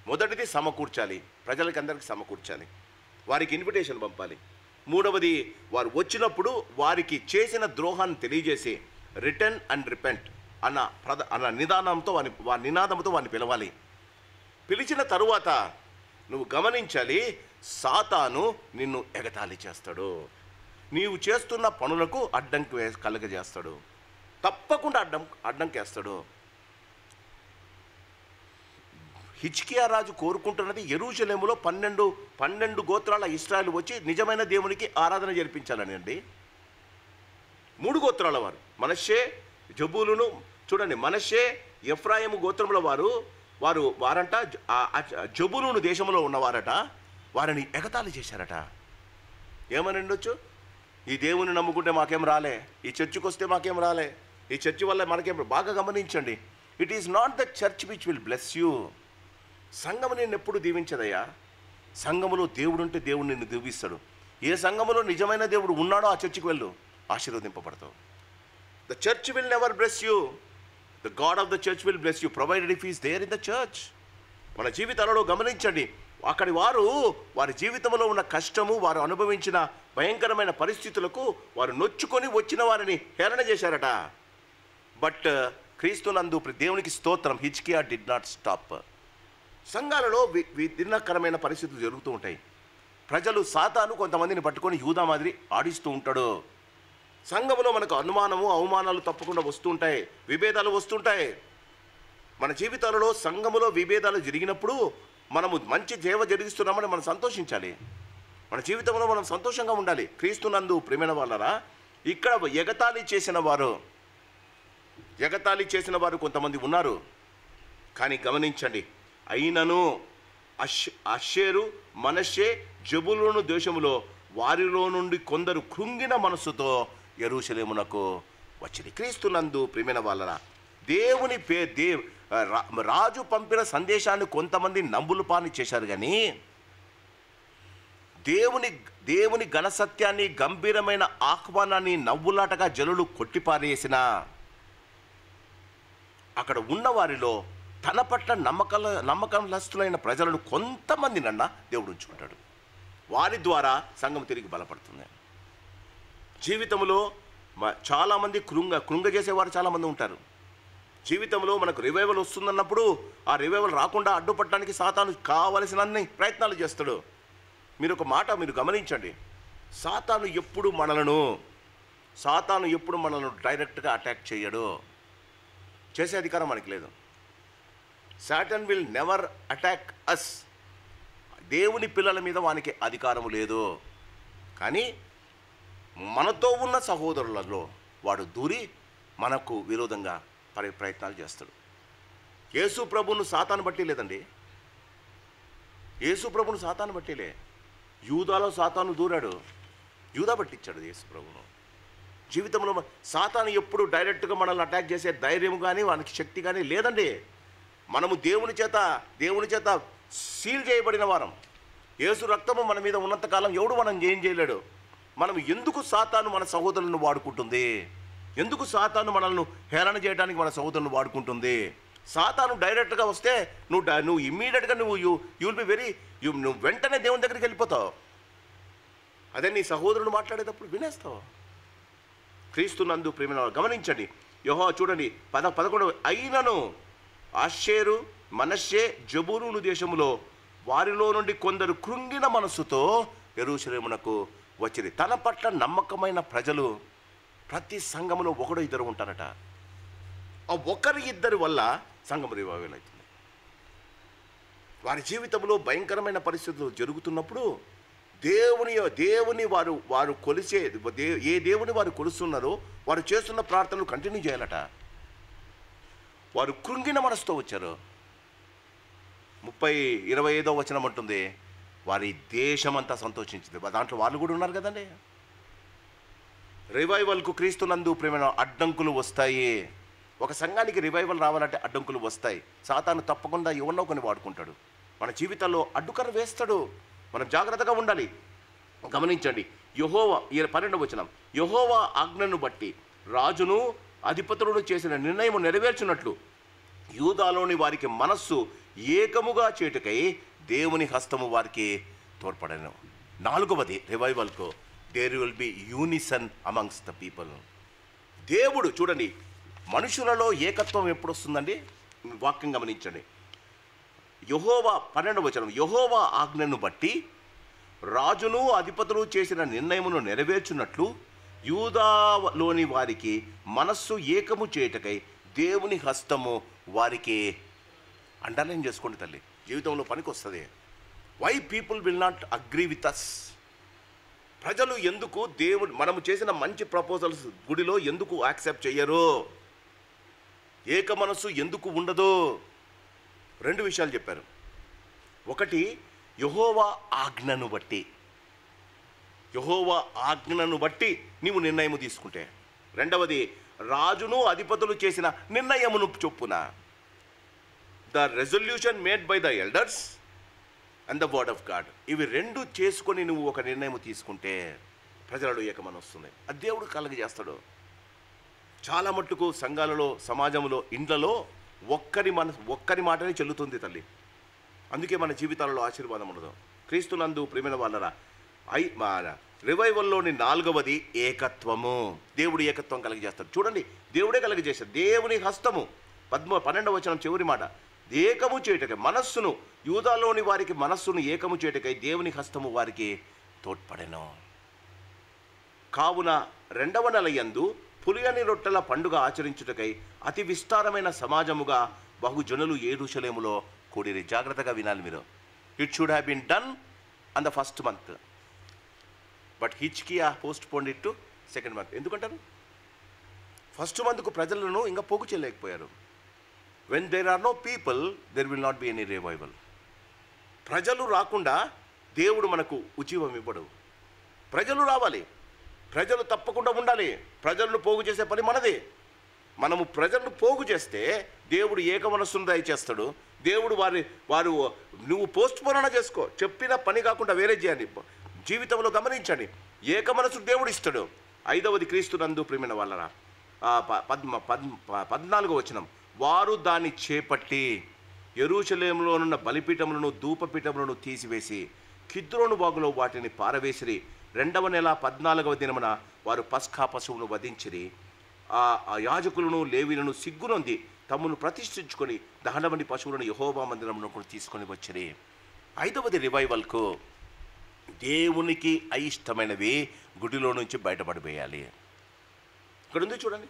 Speaker 1: మొదటిది సమకూర్చాలి, ప్రజలకి అందరికీ సమకూర్చాలి, వారికి ఇన్విటేషన్ పంపాలి. 3వది, వారు వచ్చినప్పుడు వారికి చేసిన ద్రోహాన్ని తెలియజేసి రిటర్న్ అండ్ రిపెంట్ అన్న నిదానంతో వారి నినాదంతో వారిని పిలవాలి. పిలిచిన తరువాత నువ్వు గమనించాలి, సాతాను నిన్ను ఎగతాళి చేస్తాడు, నీవు చేస్తున్న పనులకు అడ్డంకి కలగజేస్తాడు, తప్పకుండా అడ్డంకేస్తాడు. హిజ్కియా రాజు కోరుకుంటున్నది యెరూషలేములో 12 గోత్రాల ఇశ్రాయేలు వచ్చి నిజమైన దేవునికి ఆరాధన జరిపించాలని అండి. 3 గోత్రాల వారు, మనష్షే, జెబూలూను. చూడండి, మనష్షే ఎఫ్రాయిము గోత్రముల వారంట జెబూలూను దేశంలో ఉన్నవారట, వారిని ఎగతాళి చేశారట. ఏమని ఉండొచ్చు? ఈ దేవుని నమ్ముకుంటే మాకేం రాలే, ఈ చర్చికి వస్తే మాకేం రాలే, ఈ చర్చి వల్ల మనకేం. బాగా గమనించండి, it is not the church which will bless you. సంఘము నేను ఎప్పుడు దీవించదయ్యా. సంఘములో దేవుడు ఉంటే దేవుడు నిన్ను దీవిస్తాడు. ఏ సంఘములో నిజమైన దేవుడు ఉన్నాడో ఆ చర్చికి వెళ్ళు, ఆశీర్వదింపబడతావు. The church will never bless you, the God of the church will bless you provided if is there in the church. మన జీవితాలలో గమనించండి, అక్కడి వారి జీవితంలో ఉన్న కష్టము, వారు అనుభవించిన భయంకరమైన పరిస్థితులకు వారు నొచ్చుకొని వచ్చిన వారిని హేళన చేశారట. బట్ క్రీస్తునందు దేవునికి స్తోత్రం, హిజ్కియా డిడ్ నాట్ స్టాప్. సంఘాలలో విభిన్నకరమైన పరిస్థితులు జరుగుతూ ఉంటాయి. ప్రజలు సాతాను కొంతమందిని పట్టుకొని యూదా మాదిరి ఆడిస్తూ ఉంటాడు. సంఘములో మనకు అనుమానము అవమానాలు తప్పకుండా వస్తుంటాయి, విభేదాలు వస్తుంటాయి. మన జీవితాలలో సంఘములో విభేదాలు జరిగినప్పుడు మనము మంచి సేవ జరిగిస్తున్నామని మనం సంతోషించాలి. మన జీవితంలో మనం సంతోషంగా ఉండాలి. క్రీస్తునందు ప్రియమైన వాళ్ళరా, ఇక్కడ ఎగతాళి చేసిన వారు కొంతమంది ఉన్నారు. కానీ గమనించండి, అయినను అషేరు మనష్షే జబూలూను దేశములో వారిలో నుండి కొందరు కృంగిన మనస్సుతో యెరూషలేమునకు వచ్చింది. క్రీస్తునందు ప్రియమైన వాళ్ళరా, రాజు పంపిన సందేశాన్ని కొంతమంది నమ్ములుపాని చేశారు. కానీ దేవుని ఘనసత్యాన్ని, గంభీరమైన ఆహ్వానాన్ని నవ్వులాటగా జనులు కొట్టిపారేసిన అక్కడ ఉన్న వారిలో తన పట్ల నమ్మకస్తులైన ప్రజలను కొంతమందినన్న దేవుడు ఉంచుకుంటాడు. వారి ద్వారా సంఘం తిరిగి బలపడుతుంది. జీవితంలో చాలామంది కృంగ చేసేవారు చాలామంది ఉంటారు. జీవితంలో మనకు రివైవల్ వస్తుందన్నప్పుడు ఆ రివైవల్ రాకుండా అడ్డుపట్టడానికి సాతాను కావలసినన్ని ప్రయత్నాలు చేస్తాడు. మీరు గమనించండి, సాతాను ఎప్పుడు మనలను డైరెక్ట్గా అటాక్ చేయడు. చేసే అధికారం మనకి లేదు. సాటన్ విల్ నెవర్ అటాక్ అస్. దేవుని పిల్లల మీద వానికి అధికారము లేదు. కానీ మనతో ఉన్న సహోదరులలో వాడు దూరి మనకు విరోధంగా పడే ప్రయత్నాలు చేస్తాడు. యేసు ప్రభువును సాతాను బట్టి లేదండి. యేసు ప్రభువును సాతాను బట్టిలే. యూదాలో సాతాను దూరాడు, యూదా పట్టించాడు యేసు ప్రభువును. జీవితంలో సాతాను ఎప్పుడు డైరెక్ట్గా మనల్ని అటాక్ చేసే ధైర్యం కానీ వానికి శక్తి కానీ లేదండి. మనము దేవుని చేత సీల్ చేయబడిన వారం. యేసు రక్తము మన మీద ఉన్నంతకాలం ఎవడు మనం ఏం చేయలేడు. మనం ఎందుకు సాతాను మన సహోదరులను వాడుకుంటుంది? ఎందుకు సాతాను మనల్ని హేళన చేయడానికి మన సహోదరులను వాడుకుంటుంది? సాతాను డైరెక్ట్గా వస్తే నువ్వు ఇమ్మీడియట్గా యూ విల్ బి నువ్వు వెంటనే దేవుని దగ్గరికి వెళ్ళిపోతావు. అదే నీ సహోదరుడు మాట్లాడేటప్పుడు వినేస్తావు. క్రీస్తునందు ప్రియమైన గమనించండి, యెహోవా చూడండి 11 అయినను అషేరు మనష్షే జబూలూను దేశములో వారిలో నుండి కొందరు కృంగిన మనస్సుతో యెరూషలేమునకు వచ్చింది. తన పట్ల నమ్మకమైన ప్రజలు ప్రతి సంఘములో ఒకడు ఇద్దరు ఉంటారట. ఆ ఒకరి ఇద్దరి వల్ల సంఘం రివైవల్ అవుతుంది. వారి జీవితంలో భయంకరమైన పరిస్థితులు జరుగుతున్నప్పుడు దేవుని వారు కొలిసే ఏ దేవుని వారు కొలుస్తున్నారో వారు చేస్తున్న ప్రార్థనలు కంటిన్యూ చేయాలట. వారు కృంగిన మనసుతో వచ్చారు. 25వ వచనం అంటుంది, వారి దేశమంతా సంతోషించింది. దాంట్లో వాళ్ళు కూడా ఉన్నారు కదండి. రివైవల్కు క్రీస్తునందు ప్రేమ అడ్డంకులు వస్తాయి. ఒక సంఘానికి రివైవల్ రావాలంటే అడ్డంకులు వస్తాయి. సాతాను తప్పకుండా ఎవరినో కొన్ని వాడుకుంటాడు. మన జీవితాల్లో అడ్డుకర వేస్తాడు. మనం జాగ్రత్తగా ఉండాలి. గమనించండి, యెహోవా 12వ వచనం, యెహోవా ఆజ్ఞను బట్టి రాజును అధిపతులను చేసిన నిర్ణయం నెరవేర్చినట్లు యూదాలోని వారికి మనస్సు ఏకముగా చేటుకై దేవుని హస్తము వారికి తోడ్పడను. 4వది రివైవల్కు there will be unison amongst the people. దేవుడు చూడండి, మనుషులలో ఏకత్వం ఎప్పుడు వస్తుందండి? వాక్యం గమనించండి. యెహోవా 12వ వచనం, యెహోవా ఆజ్ఞను బట్టి రాజును అధిపతులు చేసిన నిర్ణయమును నెరవేర్చున్నట్లు యూదాలోని వారికి మనస్సు ఏకము చేయుటకై దేవుని హస్తము వారికి. అండర్లైన్ చేసుకోండి తల్లి, జీవితంలో పనికి వస్తుంది. Why people will not agree with us. ప్రజలు ఎందుకు మనము చేసిన మంచి ప్రపోజల్స్ గుడిలో ఎందుకు యాక్సెప్ట్ చెయ్యరు? ఏక మనస్సు ఎందుకు ఉండదు? 2 విషయాలు చెప్పారు. ఒకటి, యెహోవా ఆజ్ఞను బట్టి నీవు నిర్ణయము తీసుకుంటే. 2వది, రాజును అధిపతులు చేసిన నిర్ణయమును చొప్పున. The resolution made by the elders and the word of God. ఇవి 2 చేసుకొని నువ్వు ఒక నిర్ణయం తీసుకుంటే ప్రజలలో ఏకమని వస్తుంది. అది దేవుడు కలగజేస్తాడు. చాలా మట్టుకు సంఘాలలో, సమాజంలో, ఇండ్లలో ఒక్కరి మాటనే చెల్లుతుంది తల్లి. అందుకే మన జీవితాలలో ఆశీర్వాదం ఉండదు. క్రీస్తునందు ప్రేమైన వాళ్ళరా, రివైవల్లోని 4వది ఏకత్వము. దేవుడు ఏకత్వం కలిగజేస్తాడు. చూడండి, దేవుడే కలిగజేస్తాడు. దేవుని హస్తము 12వ వచనం చివరి మాట, ఏకము చేయుటకై మనస్సును, యూదాలోని వారికి మనస్సును ఏకము చేయుటకై దేవుని హస్తము వారికి తోడ్పడెను. కావున 2వ నెల యందు పులియని రొట్టెల పండుగ ఆచరించుటకై అతి విస్తారమైన సమాజముగా బహుజనులు యెరూషలేములో కూడిరి. జాగ్రత్తగా వినాలి మీరు. It should have been done on the first month, but హిజ్కియా postponed it to second month. ఎందుకంటారు? ఫస్ట్ మంత్కు ప్రజలను ఇంకా పోగు చేయలేకపోయారు. When there are no people there will not be any revival. ప్రజలు రాకుండా దేవుడు మనకు ఉజ్జీవం ఇవ్వడు. ప్రజలు రావాలి, ప్రజలు తప్పకుండా ఉండాలి. ప్రజలను పోగు చేసే పని మనది. మనము ప్రజలను పోగు చేస్తే దేవుడు ఏక మనస్సును దయచేస్తాడు. దేవుడు వారు నువ్వు పోస్ట్ పోన్ చేసుకో, చెప్పిన పని కాకుండా వేరే చేయండి. జీవితంలో గమనించండి, ఏక మనసు దేవుడు ఇస్తాడు. 5వది క్రీస్తునందు ప్రియమైన వాళ్ళరా, 14వ వచనం, వారు దాన్ని చేపట్టి యెరూషలేములోనున్న బలిపీఠములను ధూపపీఠములను తీసివేసి కిద్రోను వాగులో వాటిని పారవేసిరి. 2వ నెల 14వ దినమున వారు పస్కా పశువును వధించిరి. ఆ యాజకులను లేవీలను సిగ్గునొంది తమను ప్రతిష్ఠించుకొని దహనబలి పశువులను యెహోవా మందిరమునకు తీసుకొని వచ్చిరి. 5వది రివైవల్కు దేవునికి అయిష్టమైనవి గుడిలో నుంచి బయటపడిపోయాలి. ఇక్కడ ఉంది చూడండి,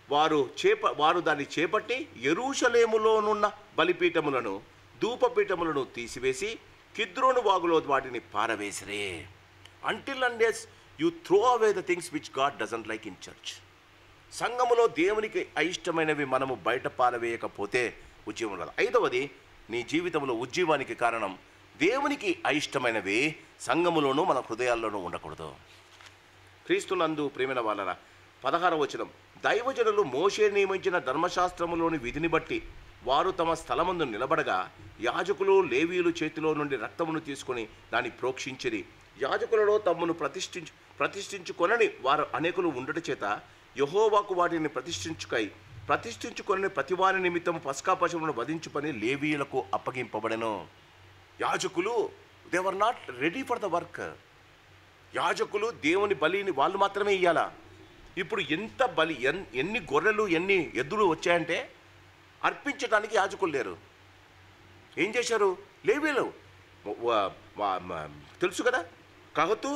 Speaker 1: వారు దాన్ని చేపట్టి యెరూషలేములోనున్న బలిపీఠములను ధూపపీఠములను తీసివేసి కిద్రోను వాగులో వాటిని పారవేసిరే. Until unless you throw away the things which God doesn't like in church. సంఘములో దేవునికి అయిష్టమైనవి మనము బయట పారవేయకపోతే ఉజ్జీవం రాదు. 5వది, నీ జీవితంలో ఉజ్జీవానికి కారణం దేవునికి అయిష్టమైనవి సంఘములోనూ మన హృదయాల్లోనూ ఉండకూడదు. క్రీస్తునందు ప్రియమైన వాళ్ళరా, 16వ వచనం, దైవజనులు మోషే నియమించిన ధర్మశాస్త్రములోని విధిని బట్టి వారు తమ స్థలమందు నిలబడగా యాజకులు లేవీయులు చేతిలో నుండి రక్తమును తీసుకొని దాన్ని ప్రోక్షించిరి. యాజకులలో తమను ప్రతిష్ఠించుకొనని వారు అనేకులు ఉండట చేత యెహోవాకు వాటిని ప్రతిష్ఠించుకొని ప్రతివాని నిమిత్తం పస్కా పశువులను వధించు పని లేవీయులకు అప్పగింపబడెను. యాజకులు they were not ready for the work. యాజకులు దేవుని బలిని వాళ్ళు మాత్రమే ఇయ్యాలా. ఇప్పుడు ఎంత బలి, ఎన్ని గొర్రెలు ఎన్ని ఎద్దులు వచ్చాయంటే అర్పించడానికి యాజకులు లేరు. ఏం చేశారు? లేవీయులు, తెలుసు కదా, కహతు,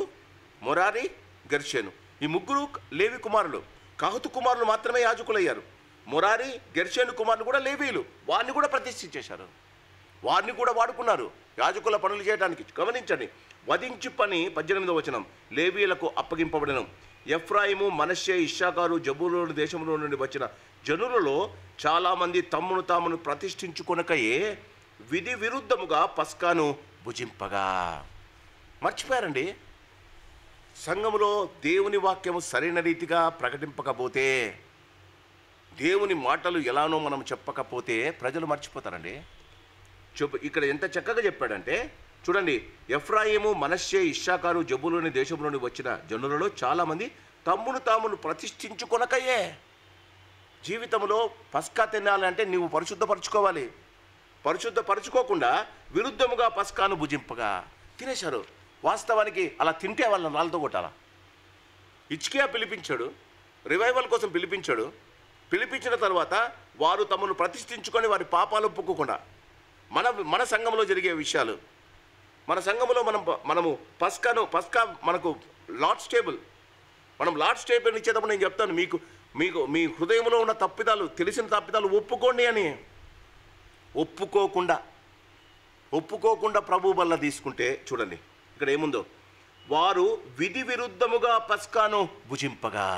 Speaker 1: మొరారి, గెర్షోను, ఈ ముగ్గురు లేవి కుమారులు. కహతు కుమారులు మాత్రమే యాజకులయ్యారు. మొరారి, గెర్షోను కుమారులు కూడా లేవీయులు. వారిని కూడా ప్రతిష్ఠించేశారు, వారిని కూడా వాడుకున్నారు యాజకుల పనులు చేయడానికి. గమనించండి, వధించు పని 18వ వచనం, లేవీయులకు అప్పగింపబడెను. ఎఫ్రాయిము, మనష్షే, ఇశ్శాఖారు, జబూలూను దేశంలో నుండి వచ్చిన జనులలో చాలామంది తమ్మును తామును ప్రతిష్ఠించుకొనకయే విధి విరుద్ధముగా పస్కాను భుజింపగా. మర్చిపోయారండి. సంఘములో దేవుని వాక్యము సరైన రీతిగా ప్రకటింపకపోతే, దేవుని మాటలు ఎలానో మనం చెప్పకపోతే ప్రజలు మర్చిపోతారండి. ఇక్కడ ఎంత చక్కగా చెప్పాడంటే చూడండి, ఎఫ్రాయిము, మనష్షే, ఇశ్శాఖారు, జబూలూను దేశంలోని వచ్చిన జనులలో చాలామంది తమ్మును తామును ప్రతిష్ఠించుకొనకయే. జీవితంలో పస్కా తినాలంటే నీవు పరిశుద్ధపరచుకోవాలి. పరిశుద్ధపరచుకోకుండా విరుద్ధముగా పస్కాను భుజింపగా తినేశారు. వాస్తవానికి అలా తింటే వాళ్ళని రాళ్ళతో కొట్టాలా. హిజ్కియా పిలిపించాడు, రివైవల్ కోసం పిలిపించాడు. పిలిపించిన తర్వాత వారు తమను ప్రతిష్ఠించుకొని వారి పాపాలు ఒప్పుకోకుండా, మన సంఘంలో జరిగే విషయాలు, మన సంఘంలో మనము పస్కా మనకు లార్డ్స్ టేబుల్, మనం లార్డ్స్ టేబుల్ ఇచ్చేటప్పుడు నేను చెప్తాను, మీకు మీ హృదయంలో ఉన్న తప్పిదాలు, తెలిసిన తప్పిదాలు ఒప్పుకోండి అని. ఒప్పుకోకుండా ప్రభు వల్ల తీసుకుంటే చూడండి ఇక్కడ ఏముందో, వారు విధి విరుద్ధముగా పస్కాను భుజింపగా.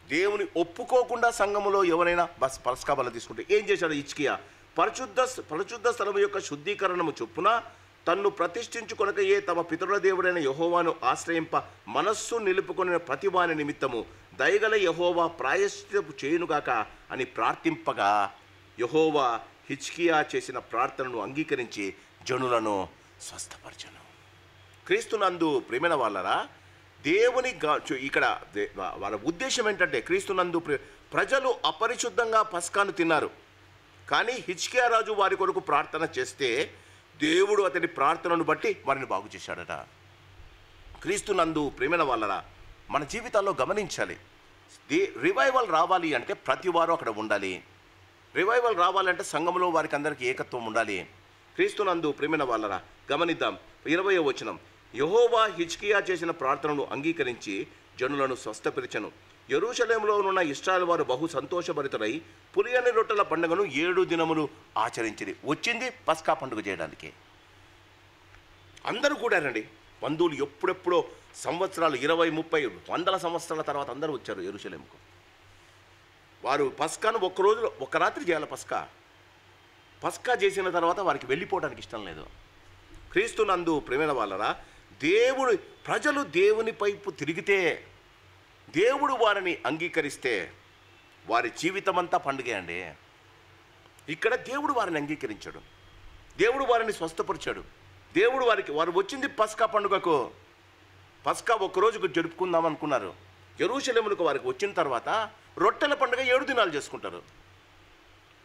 Speaker 1: దేవుని ఒప్పుకోకుండా సంఘములో ఎవరైనా పస్కా బల్ల తీసుకుంటే ఏం చేశాడు హిజ్కియా? పరిశుద్ధ స్థలము యొక్క శుద్ధీకరణము చొప్పున తన్ను ప్రతిష్ఠించుకొనకయే తమ పితరుల దేవుడైన యెహోవాను ఆశ్రయింప మనస్సు నిలుపుకొనిన ప్రతివాని నిమిత్తము దయగల యెహోవా ప్రాయశ్చిత్తము చేయునుగాక అని ప్రార్థింపగా యెహోవా హిజ్కియా చేసిన ప్రార్థనను అంగీకరించి జనులను స్వస్థపరచను. క్రీస్తునందు ప్రియమైన వాళ్ళరా, దేవుని ఇక్కడ వాళ్ళ ఉద్దేశం ఏంటంటే, క్రీస్తునందు ప్రజలు అపరిశుద్ధంగా పస్కాను తిన్నారు. కానీ హిజ్కియా రాజు వారి కొరకు ప్రార్థన చేస్తే దేవుడు అతని ప్రార్థనను బట్టి వారిని బాగు చేశాడట. క్రీస్తునందు ప్రియమైన వాళ్ళరా, మన జీవితాల్లో గమనించాలి, రివైవల్ రావాలి అంటే ప్రతి వారు అక్కడ ఉండాలి. రివైవల్ రావాలంటే సంఘంలో వారికి అందరికీ ఏకత్వం ఉండాలి. క్రీస్తునందు ప్రేమైన వాళ్ళరా గమనిద్దాం. 20వ వచనం, యెహోవా హిజ్కియా చేసిన ప్రార్థనను అంగీకరించి జనులను స్వస్థపరిచెను. యెరూషలేములో ఉన్న ఇశ్రాయేలు వారు బహు సంతోషభరితులై పులియని రొట్టెల పండుగను 7 దినములు ఆచరించింది. వచ్చింది పస్కా పండుగ చేయడానికి. అందరూ కూడారండి. బంధువులు ఎప్పుడెప్పుడో సంవత్సరాలు 20, 30, 100 సంవత్సరాల తర్వాత అందరూ వచ్చారు యెరూషలేముకు. వారు పస్కాను ఒక్క రాత్రి చేయాలి. పస్కా చేసిన తర్వాత వారికి వెళ్ళిపోవడానికి ఇష్టం లేదు. క్రీస్తునందు ప్రేమైన వాళ్ళరా ప్రజలు దేవుని వైపు తిరిగితే, దేవుడు వారిని అంగీకరిస్తే వారి జీవితం అంతా పండుగే అండి. ఇక్కడ దేవుడు వారిని అంగీకరించాడు, దేవుడు వారిని స్వస్థపరిచాడు. వారు వచ్చింది పస్కా పండుగకు. పస్కా ఒక్కరోజుకు జరుపుకుందాం అనుకున్నారు. యెరూషలేములకు వారికి వచ్చిన తర్వాత రొట్టెల పండుగ 7 దినాలు చేసుకుంటారు.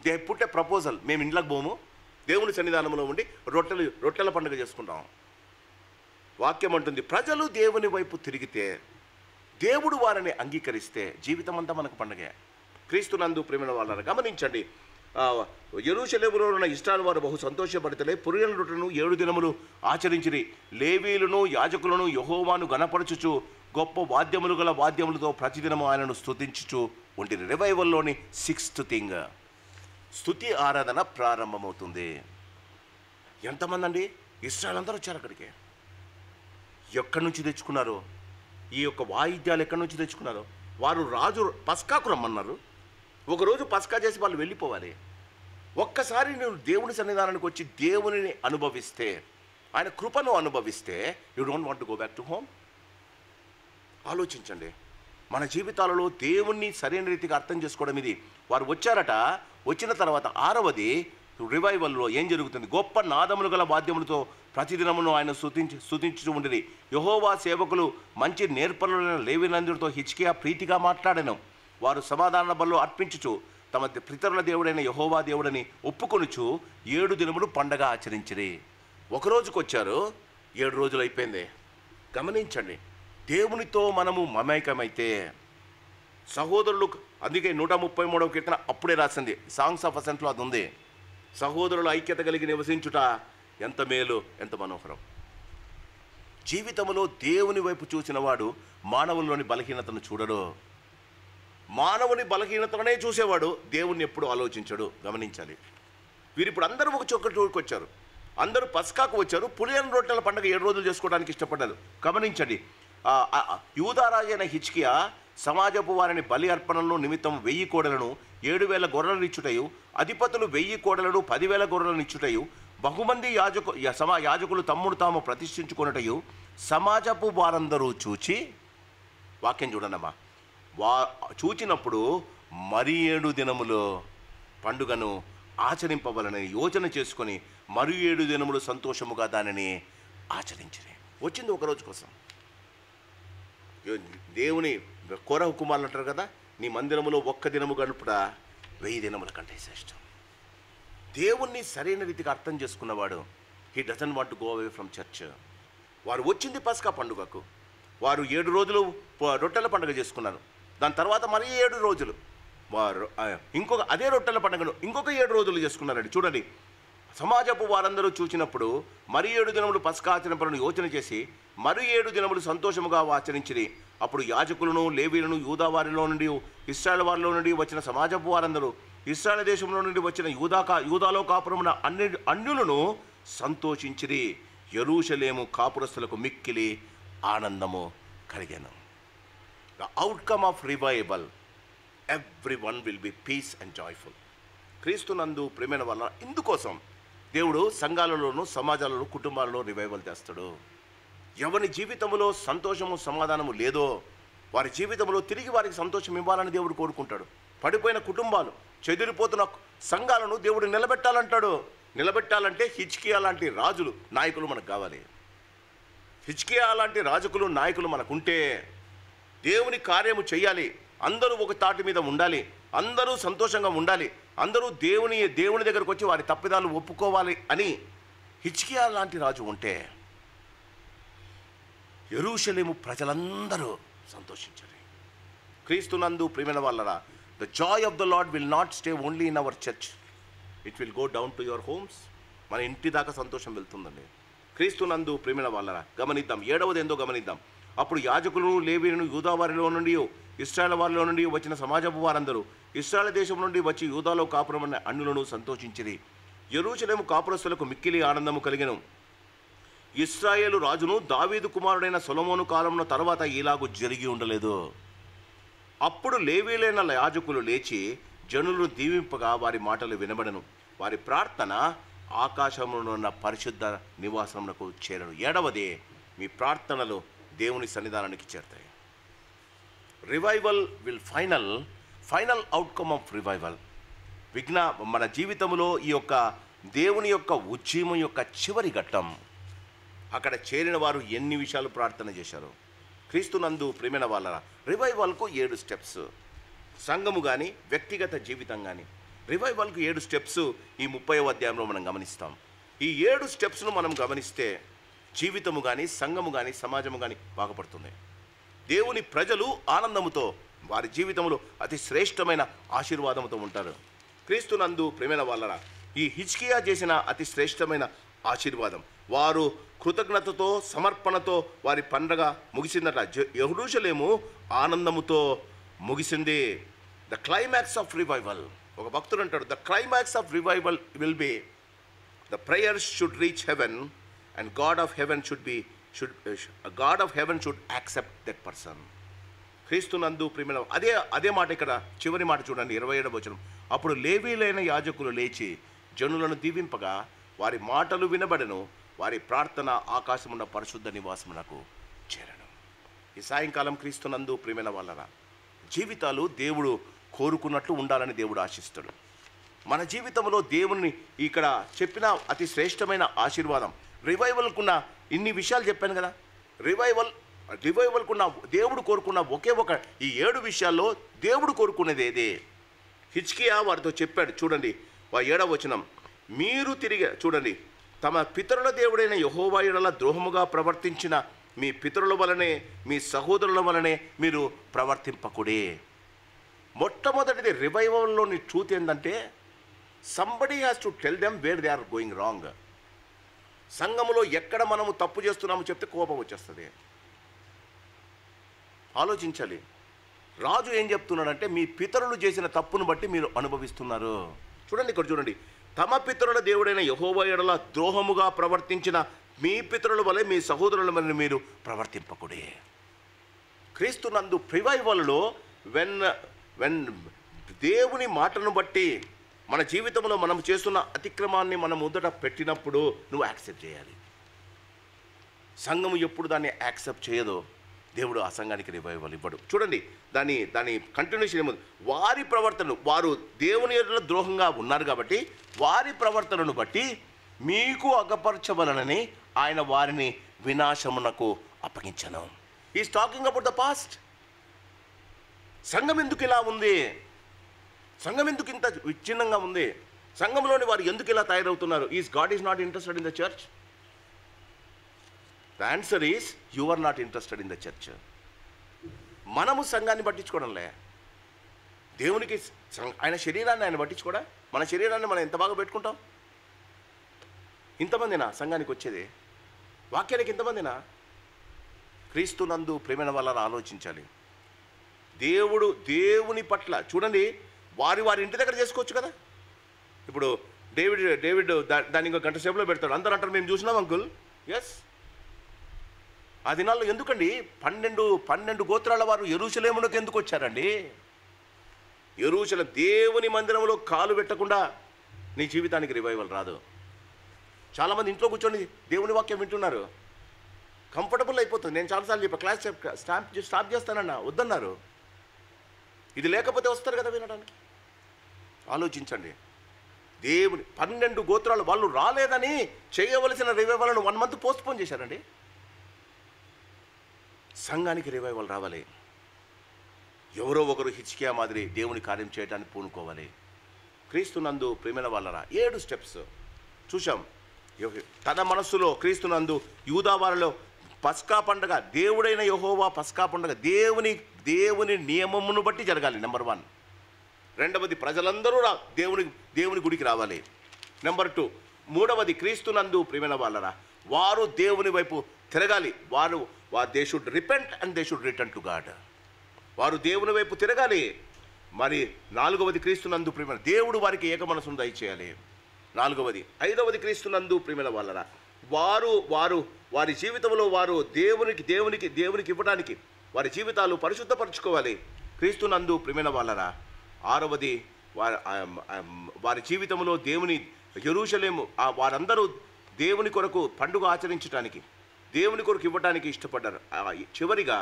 Speaker 1: దే పుట్టే ప్రపోజల్, మేము ఇంట్లోకి పోము, దేవుని సన్నిధానంలో ఉండి రొట్టెల పండుగ చేసుకుంటాం. వాక్యం అంటుంది, ప్రజలు దేవుని వైపు తిరిగితే, దేవుడు వారిని అంగీకరిస్తే జీవితం అంతా మనకు పండుగే. క్రీస్తునందు ప్రేమైన వాళ్ళని గమనించండి. యెరూషలేములో ఉన్న ఇశ్రాయేలు వారు బహు సంతోషపడితే పులియని రొట్టెలను 7 దినములు ఆచరించిరి. లేవీయులను యాజకులను యెహోవాను గణపరచుచు గొప్ప వాద్యములు గల వాద్యములతో ప్రతిదినము ఆయనను స్తుతించుచు ఉండిరి. రివైవల్లోని 6th థింగ్, స్తుతి ఆరాధన ప్రారంభమవుతుంది. ఎంతమంది అండి? ఇశ్రాయేలు అందరూ వచ్చారు అక్కడికి. ఎక్కడి నుంచి తెచ్చుకున్నారు ఈ యొక్క వాయిద్యాలు? ఎక్కడి నుంచి తెచ్చుకున్నారు? వారు రాజు పస్కాకు రమ్మన్నారు. ఒకరోజు పస్కా చేసి వాళ్ళు వెళ్ళిపోవాలి. ఒక్కసారి నువ్వు దేవుని సన్నిధానానికి వచ్చి దేవునిని అనుభవిస్తే, ఆయన కృపను అనుభవిస్తే, you don't want to go back to home. ఆలోచించండి. మన జీవితాలలో దేవుణ్ణి సరైన రీతిగా అర్థం చేసుకోవడం ఇది. వారు వచ్చారట. వచ్చిన తర్వాత 6వది రివైవల్లో ఏం జరుగుతుంది? గొప్ప నాదములు గల వాద్యములతో ప్రతిదినమును ఆయన స్తుతించుచు ఉండిరి. యెహోవా సేవకులు మంచి నేర్పరులైన లేవీయులందరితో హిజ్కియా ప్రీతిగా మాట్లాడెను. వారు సమాధాన బలులు అర్పించుచు తమ పితరుల దేవుడైన యెహోవా దేవుడని ఒప్పుకొనుచు 7 దినములు పండగ ఆచరించిరి. ఒకరోజుకు వచ్చారు, 7 రోజులు అయిపోయింది. గమనించండి, దేవునితో మనము మమేకమైతే సహోదరులు, అందుకే 133వ కీర్తన అప్పుడే రాసింది, సాంగ్స్ ఆఫ్ అసెంట్లో అది ఉంది. సహోదరులు ఐక్యత కలిగి నివసించుట ఎంత మేలు, ఎంత మనోహరం. జీవితంలో దేవుని వైపు చూసిన వాడు మానవుల్లోని బలహీనతను చూడడు. మానవుని బలహీనతనే చూసేవాడు దేవుణ్ణి ఎప్పుడు ఆలోచించడు. గమనించాలి. వీరిప్పుడు అందరూ ఒక చోటుకి వచ్చారు. అందరూ పస్కాకు వచ్చారు. పులియని రొట్టెల పండుగ 7 రోజులు చేసుకోవడానికి ఇష్టపడ్డారు. గమనించండి. యూదారాజైన హిజ్కియా సమాజపు వారిని బలి అర్పణలను నిమిత్తం 1000 కోడెలను 7,000 గొర్రెలను ఇచ్చుటయు, అధిపతులు 1000 కోడెలను 10,000 గొర్రెలను ఇచ్చుటయు, బహుమంది యాజకులు తమ్ముడు తాము ప్రతిష్ఠించుకొనుటయు సమాజపు వారందరూ చూచి, వాక్యం చూడనమ్మా, చూచినప్పుడు మరి 7 దినములు పండుగను ఆచరింపవలనని యోచన చేసుకొని మరి 7 దినములు సంతోషముగా దానిని ఆచరించిరి. వచ్చింది ఒక రోజు కోసం. దేవుని కోరహు కుమారులు అంటారు కదా, నీ మందిరములో 1 దినము గడుపుట 1000 దినముల కంటే శ్రేష్టం. దేవుణ్ణి సరైన రీతిగా అర్థం చేసుకున్నవాడు he doesn't want to go away from church. వారు వచ్చింది పస్కా పండుగకు. వారు 7 రోజులు రొట్టెల పండుగ చేసుకున్నారు. దాని తర్వాత మరి 7 రోజులు వారు అదే రొట్టెల పండుగను ఇంకొక 7 రోజులు చేసుకున్నారండి. చూడండి, సమాజపు వారందరూ చూచినప్పుడు మరి 7 దినములు పస్కా ఆచరింపలను యోచన చేసి మరి 7 దినములు సంతోషముగా ఆచరించిరి. అప్పుడు యాజకులను, లేవీయులను, యూదా వారిలో నుండి, ఇశ్రాయేలు వారిలో నుండి వచ్చిన సమాజపు వారందరూ, ఇశ్రాయేలు దేశంలో నుండి వచ్చిన యూదాలో కాపురమున అన్యులను సంతోషించిరి. యెరూషలేము కాపురస్తులకు మిక్కిలి ఆనందము కలిగెను. The outcome of revival, everyone will be peace and joyful. క్రీస్తునందు ప్రేమైన వల్ల ఇందుకోసం దేవుడు సంఘాలలోనూ, సమాజాలలో, కుటుంబాలలో రివైవల్ చేస్తాడు. ఎవరి జీవితంలో సంతోషము, సమాధానము లేదో వారి జీవితంలో తిరిగి వారికి సంతోషం ఇవ్వాలని దేవుడు కోరుకుంటాడు. పడిపోయిన కుటుంబాలు, చెదిరిపోతున్న సంఘాలను దేవుడు నిలబెట్టాలంటాడు. నిలబెట్టాలంటే హిజ్కియా లాంటి రాజులు, నాయకులు మనకు కావాలి. హిజ్కియా లాంటి రాజకులు, నాయకులు మనకుంటే దేవుని కార్యము చేయాలి. అందరూ ఒక తాటి మీద ఉండాలి. అందరూ సంతోషంగా ఉండాలి. అందరూ దేవుని దగ్గరకు వచ్చి వారి తప్పిదాలు ఒప్పుకోవాలి అని హిజ్కియా లాంటి రాజు ఉంటే యెరూషలేము ప్రజలందరూ సంతోషించారు. క్రీస్తునందు ప్రియమైన వాళ్ళరా, the Joy of the lord will not stay only in our church, it will go down to your homes. మన ఇంటి దాకా సంతోషం వెళ్తుందండి. క్రీస్తునందు ప్రేమైన వాళ్ళరా గమనిద్దాం. 7వది ఏందో గమనిద్దాం. అప్పుడు యాజకులను, లేవీయులను, యూదా వారిలో నుండి, ఇశ్రాయేలు వారిలో నుండి వచ్చిన సమాజపు వారందరూ ఇశ్రాయేలు దేశం నుండి వచ్చి యూదాలో కాపురమన్న అన్యులను సంతోషించిరి. యెరూషలేము కాపురస్తులకు మిక్కిలి ఆనందము కలిగెను. ఇశ్రాయేలు రాజును దావీదు కుమారుడైన సొలొమోను కాలంలో తర్వాత ఇలాగూ జరిగి ఉండలేదు. అప్పుడు లేవీయులైన యాజకులు లేచి జనులను దీవింపగా వారి మాటలు వినబడను. వారి ప్రార్థన ఆకాశంలో ఉన్న పరిశుద్ధ నివాసమునకు చేరను. 7వది, మీ ప్రార్థనలు దేవుని సన్నిధానానికి చేరుతాయి. Revival will final outcome of revival. మన జీవితంలో ఈ యొక్క దేవుని యొక్క ఉజ్జీవం యొక్క చివరి ఘట్టం. అక్కడ చేరిన వారు ఎన్ని విషయాలు ప్రార్థన చేశారు. క్రీస్తునందు ప్రేమైన వాళ్ళ రివైవల్కు 7 స్టెప్స్. సంఘము కానీ వ్యక్తిగత జీవితం కానీ రివైవల్కు 7 స్టెప్స్ ఈ 30వ అధ్యాయంలో మనం గమనిస్తాం. ఈ 7 స్టెప్స్ను మనం గమనిస్తే జీవితము కానీ, సంఘము కానీ, సమాజము కానీ బాగుపడుతుంది. దేవుని ప్రజలు ఆనందముతో వారి జీవితంలో అతి శ్రేష్టమైన ఆశీర్వాదంతో ఉంటారు. క్రీస్తునందు ప్రేమైన వాళ్ళ ఈ హిజ్కియా చేసిన అతి శ్రేష్టమైన ఆశీర్వాదం, వారు కృతజ్ఞతతో సమర్పణతో వారి పండగ ముగిసిందట. యెరూషలేము ఆనందముతో ముగిసింది. The climax of revival. ఒక భక్తుడు అంటాడు, the climax of revival will be the prayers should reach heaven and God of haven should accept that person. క్రీస్తునందు ప్రేమ అదే మాట ఇక్కడ చివరి మాట చూడండి, 27వ వచనం. అప్పుడు లేవీయులైన యాజకులు లేచి జనులను దీవింపగా వారి మాటలు వినబడెను. వారి ప్రార్థన ఆకాశమున్న పరిశుద్ధ నివాసమునకు చేరను. ఈ సాయంకాలం క్రీస్తునందు ప్రేమైన వాళ్ళరా జీవితాలు దేవుడు కోరుకున్నట్లు ఉండాలని దేవుడు ఆశిస్తాడు. మన జీవితంలో దేవుని ఇక్కడ చెప్పిన అతి శ్రేష్టమైన ఆశీర్వాదం రివైవల్కున్న ఇన్ని విషయాలు చెప్పాను కదా. రివైవల్కున్న దేవుడు కోరుకున్న ఒకే ఒక ఈ 7 విషయాల్లో దేవుడు కోరుకునేది ఏదే. హిజ్కియా వారితో చెప్పాడు చూడండి, 7వ వచనం. మీరు తిరిగి చూడండి, తమ పితరుల దేవుడైన యెహోవా యెడల ద్రోహముగా ప్రవర్తించిన మీ పితరుల వలనే, మీ సహోదరుల వలనే మీరు ప్రవర్తింపకుడే. మొట్టమొదటిది రివైవల్లోని ట్రూత్ ఏంటంటే somebody has to tell them where they are going wrong. సంఘములో ఎక్కడ మనము తప్పు చేస్తున్నామో చెప్తే కోపం వచ్చేస్తుంది. ఆలోచించాలి. రాజు ఏం చెప్తున్నాడంటే మీ పితరులు చేసిన తప్పును బట్టి మీరు అనుభవిస్తున్నారు. చూడండి ఇక్కడ చూడండి, తమ పితరుల దేవుడైన యెహోవా యెడల ద్రోహముగా ప్రవర్తించిన మీ పితరుల వలె మీ సహోదరుల వలె మీరు ప్రవర్తింపకుడే. క్రీస్తునందు రివైవల్లో వెన్ దేవుని మాటను బట్టి మన జీవితంలో మనం చేస్తున్న అతిక్రమాన్ని మనం మొదట పెట్టినప్పుడు నువ్వు యాక్సెప్ట్ చేయాలి. సంఘము ఎప్పుడు దాన్ని యాక్సెప్ట్ చేయదో దేవుడు ఆ సంఘానికి రివైవల్ ఇవ్వడు. చూడండి దాని కంటిన్యూషన్ ఏముంది. వారి ప్రవర్తనను, వారు దేవుని ఎదుట ద్రోహంగా ఉన్నారు కాబట్టి వారి ప్రవర్తనను బట్టి మీకు అగపరచవలనని ఆయన వారిని వినాశమునకు అప్పగించను. Is talking about the past. సంఘం ఎందుకు ఇలా ఉంది? సంఘం ఎందుకు ఇంత విచ్ఛిన్నంగా ఉంది? సంఘంలోని వారు ఎందుకు ఇలా తయారవుతున్నారు? God is not interested in the church? The answer is you are not interested in the church. మనము సంఘాన్ని పట్టించుకోవడంలే. దేవునికి ఆయన శరీరాన్ని ఆయన పట్టించుకోడా? మన శరీరాన్ని మనం ఎంత బాగా పెట్టుకుంటాం? ఇంతమందినా సంఘానికి వచ్చేది? వాక్యానికి ఇంతమందినా? క్రీస్తునందు ప్రేమైన వాళ్ళ ఆలోచించాలి. దేవుని పట్ల చూడండి, వారి ఇంటి దగ్గర చేసుకోవచ్చు కదా. ఇప్పుడు డేవిడ్ దాన్ని ఇంకో గంట సేపులో పెడతాడు. అందరూ అంటారు మేము చూసినాం అంకుల్. ఎస్, ఆ దినాల్లో ఎందుకండి 12 గోత్రాల వారు యెరూషలేమునకు ఎందుకు వచ్చారండి? దేవుని మందిరంలో కాలు పెట్టకుండా నీ జీవితానికి రివైవల్ రాదు. చాలామంది ఇంట్లో కూర్చొని దేవుని వాక్యం వింటున్నారు, కంఫర్టబుల్ అయిపోతుంది. నేను చాలాసార్లు చెప్పా, క్లాస్ స్టాప్ చేస్తానన్నా, వద్దన్నారు. ఇది లేకపోతే వస్తారు కదా వినడానికి. ఆలోచించండి. దేవుని 12 గోత్రాలు వాళ్ళు రాలేదని చేయవలసిన రివైవల్ను 1 మంత్ పోస్ట్పోన్ చేశారండి. సంఘానికి రివైవల్ రావాలి. ఎవరో ఒకరు హిజ్కియా మాదిరి దేవుని కార్యం చేయడానికి పూనుకోవాలి. క్రీస్తునందు ప్రేమైన వాళ్ళరా 7 స్టెప్స్ చూసాం. తన మనస్సులో క్రీస్తునందు యూదా వారిలో పస్కా పండుగ, దేవుడైన యెహోవా పస్కా పండుగ దేవుని నియమమును బట్టి జరగాలి. నెంబర్ 1. రెండవది ప్రజలందరూ దేవుని గుడికి రావాలి. నెంబర్ 2, మూడవది క్రీస్తునందు ప్రియమైన వాళ్ళరా వారు దేవుని వైపు తిరగాలి. వారు they should repent and they should return to God. వారు దేవుని వైపు తిరగాలి. మరి నాలుగవది క్రీస్తునందు ప్రియమైన దేవుడు వారికి ఏక మనసును దయచేయాలి. నాలుగవది. ఐదవది క్రీస్తునందు ప్రియమైన వాళ్ళరా వారి జీవితంలో వారు దేవునికి ఇవ్వడానికి వారి జీవితాలు పరిశుద్ధపరచుకోవాలి. క్రీస్తునందు ప్రియమైన వాళ్ళరా ఆరవది వారి జీవితంలో దేవుని యెరూషలేము వారందరూ దేవుని కొరకు పండుగ ఆచరించడానికి దేవుని కొరకు ఇవ్వడానికి ఇష్టపడ్డారు. చివరిగా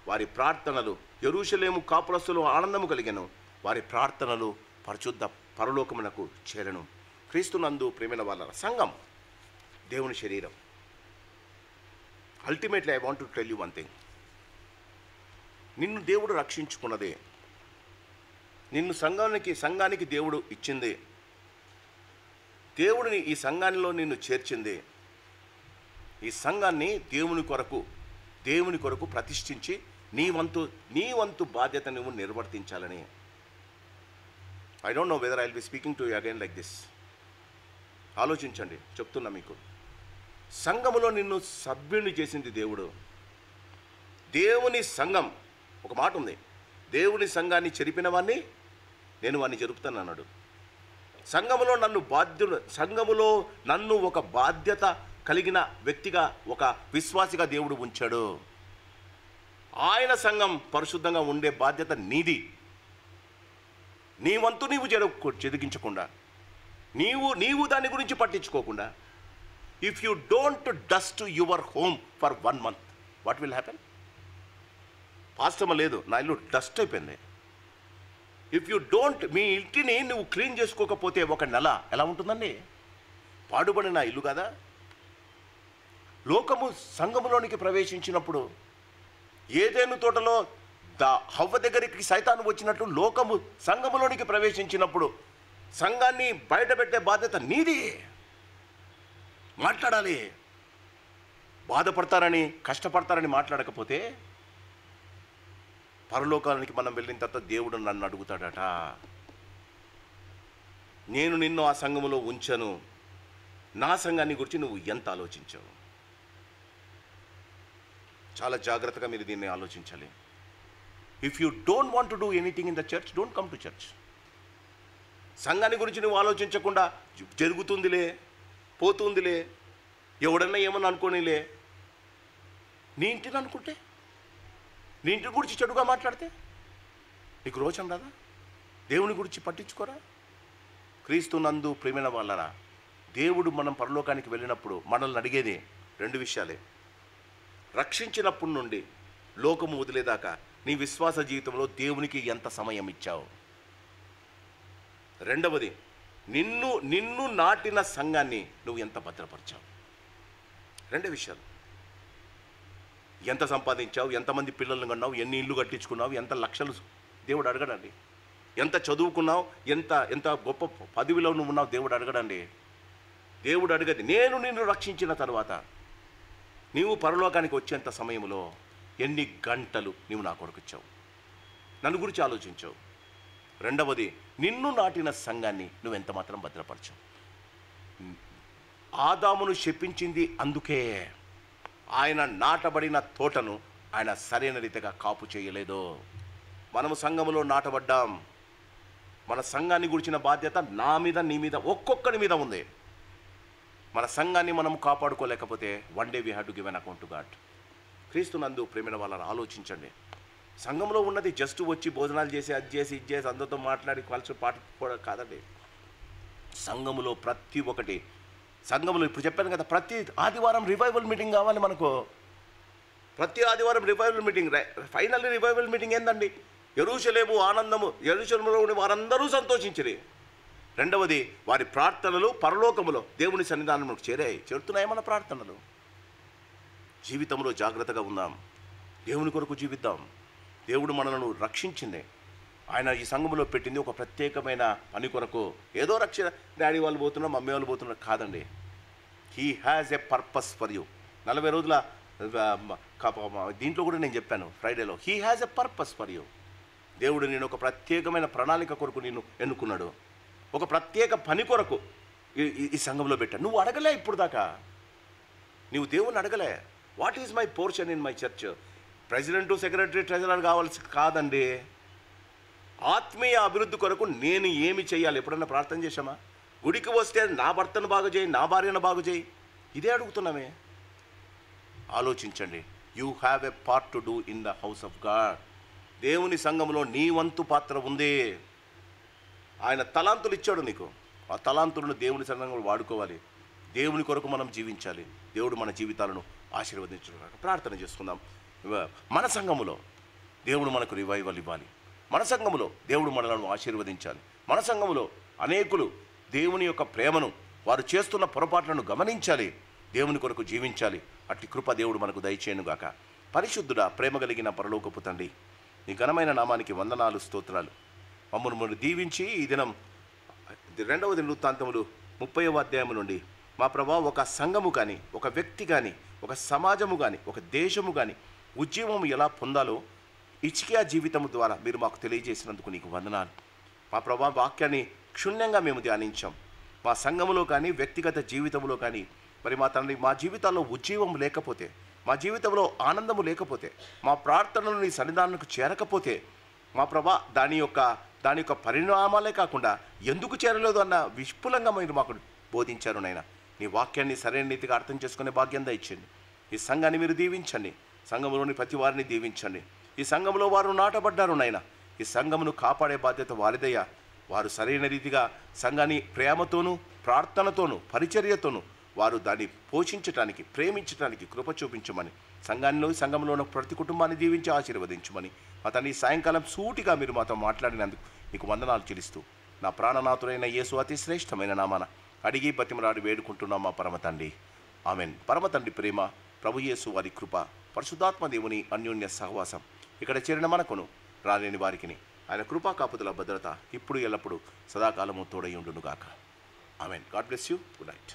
Speaker 1: వారి ప్రార్థనలు యెరూషలేము కాపురస్తులు ఆనందము కలిగెను. వారి ప్రార్థనలు పరిశుద్ధ పరలోకమునకు చేరను. క్రీస్తునందు ప్రియమైన వాళ్ళ సంఘం దేవుని శరీరం. Ultimately I want to tell you one thing. నిన్ను దేవుడు రక్షించుకున్నదే, నిన్ను సంఘానికి దేవుడు ఇచ్చింది, దేవుడిని ఈ సంఘానిలో నిన్ను చేర్చింది. ఈ సంఘాన్ని దేవుని కొరకు ప్రతిష్ఠించి నీ వంతు బాధ్యత నువ్వు నిర్వర్తించాలని. I don't know whether I will be speaking to you again like this. ఆలోచించండి, చెప్తున్నా మీకు. సంఘములో నిన్ను సభ్యుని చేసింది దేవుడు. దేవుని సంఘం, ఒక మాట ఉంది, దేవుని సంఘాన్ని చెరిపిన వాడిని నేను వాడిని చెరుపుతాను అన్నాడు. సంఘములో నన్ను ఒక బాధ్యత కలిగిన వ్యక్తిగా, ఒక విశ్వాసిగా దేవుడు ఉంచాడు. ఆయన సంఘం పరిశుద్ధంగా ఉండే బాధ్యత నీది. నీ వంతు నీవు చెదిగించకుండా, నీవు దాని గురించి పట్టించుకోకుండా, if you don't dust your home for 1 month, what will happen? పాస్టమ లేదు, నా ఇల్లు డస్ట్ అయిపోయింది. ఇఫ్ యూ డోంట్, మీ ఇంటిని నువ్వు క్లీన్ చేసుకోకపోతే 1 నెల ఎలా ఉంటుందండి? పాడుబడిన ఇల్లు కదా. లోకము సంఘములోనికి ప్రవేశించినప్పుడు ఏదైనా తోటలో హవ్వ దగ్గరికి సైతాను వచ్చినట్లు లోకము సంఘములోనికి ప్రవేశించినప్పుడు సంఘాన్ని బయటపెట్టే బాధ్యత నీది. మాట్లాడాలి. బాధపడతారని కష్టపడతారని మాట్లాడకపోతే పరలోకానికి మనం వెళ్ళిన తర్వాత దేవుడు నన్ను అడుగుతాడట, నేను నిన్ను ఆ సంఘములో ఉంచను, నా సంఘాన్ని గురించి నువ్వు ఎంత ఆలోచించావు? చాలా జాగ్రత్తగా మీరు దీన్ని ఆలోచించాలి. If you don't want to do anything in the church, don't come to church. సంఘాన్ని గురించి నువ్వు ఆలోచించకుండా జరుగుతుందిలే, పోతుందిలే, ఎవడన్నా ఏమన్నా అనుకోనిలే, నీ ఇంటిని అనుకుంటే, నీ ఇంటి గురించి చెడుగా మాట్లాడితే నీకు రోషం రాదా? దేవుని గురించి పట్టించుకోరా? క్రీస్తునందు ప్రేమైన వాళ్ళరా, దేవుడు మనం పరలోకానికి వెళ్ళినప్పుడు మనల్ని అడిగేది 2 విషయాలే. రక్షించినప్పటి నుండి లోకము వదిలేదాకా నీ విశ్వాస జీవితంలో దేవునికి ఎంత సమయం ఇచ్చావు? రెండవది, నిన్ను నాటిన సంఘాన్ని నువ్వు ఎంత భద్రపరిచావు? 2 విషయాలు. ఎంత సంపాదించావు, ఎంతమంది పిల్లలను కన్నావు, ఎన్ని ఇల్లు కట్టించుకున్నావు, ఎంత లక్షలు దేవుడు అడగడండి. ఎంత చదువుకున్నావు, ఎంత గొప్ప పదవిలో నువ్వు ఉన్నావు దేవుడు అడగడండి. దేవుడు అడగది, నేను నిన్ను రక్షించిన తర్వాత నీవు పరలోకానికి వచ్చేంత సమయంలో ఎన్ని గంటలు నీవు నా కొరకు ఇచ్చావు, నన్ను గురించి ఆలోచించావు. రెండవది, నిన్ను నాటిన సంఘాన్ని నువ్వు ఎంత మాత్రం భద్రపరచావు. ఆదామును శపించింది అందుకే, ఆయన నాటబడిన తోటను ఆయన సరైన రీతిగా కాపు చేయలేదు. మనము సంఘములో నాటబడ్డాం. మన సంఘాన్ని గురించిన బాధ్యత నా మీద, నీ మీద, ఒక్కొక్కరి మీద ఉంది. మన సంఘాన్ని మనం కాపాడుకోలేకపోతే one day we have to give an account to God. క్రీస్తునందు ప్రేమైన వాళ్ళని ఆలోచించండి. సంఘంలో ఉన్నది జస్ట్ వచ్చి భోజనాలు చేసి, అది చేసి, ఇది చేసి, అందరితో మాట్లాడి కలిసి పాటుకోవడం కాదండి. సంఘములో ప్రతి ఒక్కటి, సంఘంలో ఇప్పుడు చెప్పాను కదా, ప్రతి ఆదివారం రివైవల్ మీటింగ్ కావాలి మనకు. ప్రతి ఆదివారం revival meeting. Finally revival meeting ఏందండి? యెరూషలేము ఆనందము, యెరూషలేములో ఉండి వారందరూ సంతోషించిరి. రెండవది, వారి ప్రార్థనలు పరలోకములో దేవుని సన్నిధానంలో చేరుతున్నాయి. మన ప్రార్థనలు జీవితంలో జాగ్రత్తగా ఉందాం. దేవుని కొరకు జీవిద్దాం. దేవుడు మనలను రక్షించింది, ఆయన ఈ సంఘములో పెట్టింది ఒక ప్రత్యేకమైన పని కొరకు. ఏదో రక్షణ, డాడీ వాళ్ళు పోతున్నారు, మమ్మీ వాళ్ళు పోతున్నారు కాదండి. He has a purpose for you. 40 రోజుల దీంట్లో కూడా నేను చెప్పాను ఫ్రైడేలో, he has a purpose for you. దేవుడు నేను ఒక ప్రత్యేకమైన ప్రణాళిక కొరకు నేను ఎన్నుకున్నాడు. ఒక ప్రత్యేక పని కొరకు ఈ సంఘంలో పెట్టాడు. నువ్వు అడగలే ఇప్పుడు దాకా, నువ్వు దేవుని అడగలే. What is my portion in my church? President, secretary, treasurer కావాల్సి కాదండి. ఆత్మీయ అభివృద్ధి కొరకు నేను ఏమి చేయాలి? ఎప్పుడన్నా ప్రార్థన చేశామా? గుడికి వస్తే నా భర్తను బాగు చేయి, నా భార్యను బాగు చేయి, ఇదే అడుగుతున్నామే. ఆలోచించండి. You have a part to do in the house of God. దేవుని సంఘంలో నీ వంతు పాత్ర ఉంది. ఆయన తలాంతులు ఇచ్చాడు నీకు. ఆ తలాంతులను దేవుని సంఘంలో వాడుకోవాలి. దేవుని కొరకు మనం జీవించాలి. దేవుడు మన జీవితాలను ఆశీర్వదించుకున్నాడు. ప్రార్థన చేసుకుందాం. మన సంఘములో దేవుడు మనకు రివైవల్ ఇవ్వాలి. మన సంఘములో దేవుడు మనలను ఆశీర్వదించాలి. మన సంఘములో అనేకులు దేవుని యొక్క ప్రేమను, వారు చేస్తున్న పొరపాట్లను గమనించాలి, దేవుని కొరకు జీవించాలి. అట్టి కృప దేవుడు మనకు దయచేయనుగాక. పరిశుద్ధుడా, ప్రేమ కలిగిన పరలోకపు తండ్రి, నీ ఘనమైన నామానికి వందనాలు, స్తోత్రాలు. మమ్మల్ని దీవించి ఈ దినం 2వ దినవృత్తాంతములు 30వ అధ్యాయము నుండి మా ప్రభా ఒక సంఘము కానీ, ఒక వ్యక్తి కానీ, ఒక సమాజము కానీ, ఒక దేశము కానీ ఉద్యమం ఎలా పొందాలో ఇచికియా జీవితము ద్వారా మీరు మాకు తెలియజేసినందుకు నీకు వందనాలు. మా ప్రభా వాక్యాన్ని క్షుణ్ణంగా మేము ధ్యానించాం. మా సంఘములో కానీ, వ్యక్తిగత జీవితంలో కానీ మరి మా తండ్రి, మా జీవితాల్లో ఉజ్జీవం లేకపోతే, మా జీవితంలో ఆనందము లేకపోతే, మా ప్రార్థనలు నీ సన్నిధానానికి చేరకపోతే, మా ప్రభా దాని యొక్క పరిణామాలే కాకుండా ఎందుకు చేరలేదు అన్న విపులంగా మీరు మాకు బోధించారు నాయన. నీ వాక్యాన్ని సరైన రీతిగా అర్థం చేసుకునే భాగ్యం దయచేయండి. ఈ సంఘాన్ని మీరు దీవించండి. సంఘంలోని ప్రతి వారిని దీవించండి. ఈ సంఘంలో వారు నాటబడ్డారు నాయన. ఈ సంఘమును కాపాడే బాధ్యత వారిదయ్యా. వారు సరైన రీతిగా సంఘాన్ని ప్రేమతోనూ, ప్రార్థనతోనూ, పరిచర్యతోనూ వారు దాన్ని పోషించడానికి, ప్రేమించడానికి కృప చూపించమని, సంఘంలో ఉన్న ప్రతి కుటుంబాన్ని దీవించి ఆశీర్వదించమని అతన్ని సాయంకాలం సూటిగా మీరు మాతో మాట్లాడినందుకు నీకు వందనాలు చెల్లిస్తూ నా ప్రాణనాథుడైన యేసు అతి శ్రేష్టమైన నామాన అడిగి బతిమలాడి వేడుకుంటున్నాం మా పరమ తండ్రి. ఆమెన్. పరమ తండ్రి ప్రేమ, ప్రభు యేసు వారి కృప, పరిశుద్ధాత్మ దేవుని అన్యోన్య సహవాసం ఇక్కడ చేరిన మనకును, రాలేని వారికిని ఆయన కృపా కాపుదల భద్రత ఇప్పుడు ఎల్లప్పుడూ సదాకాలము తోడై ఉండునుగాక. Amen. God bless you. Good night.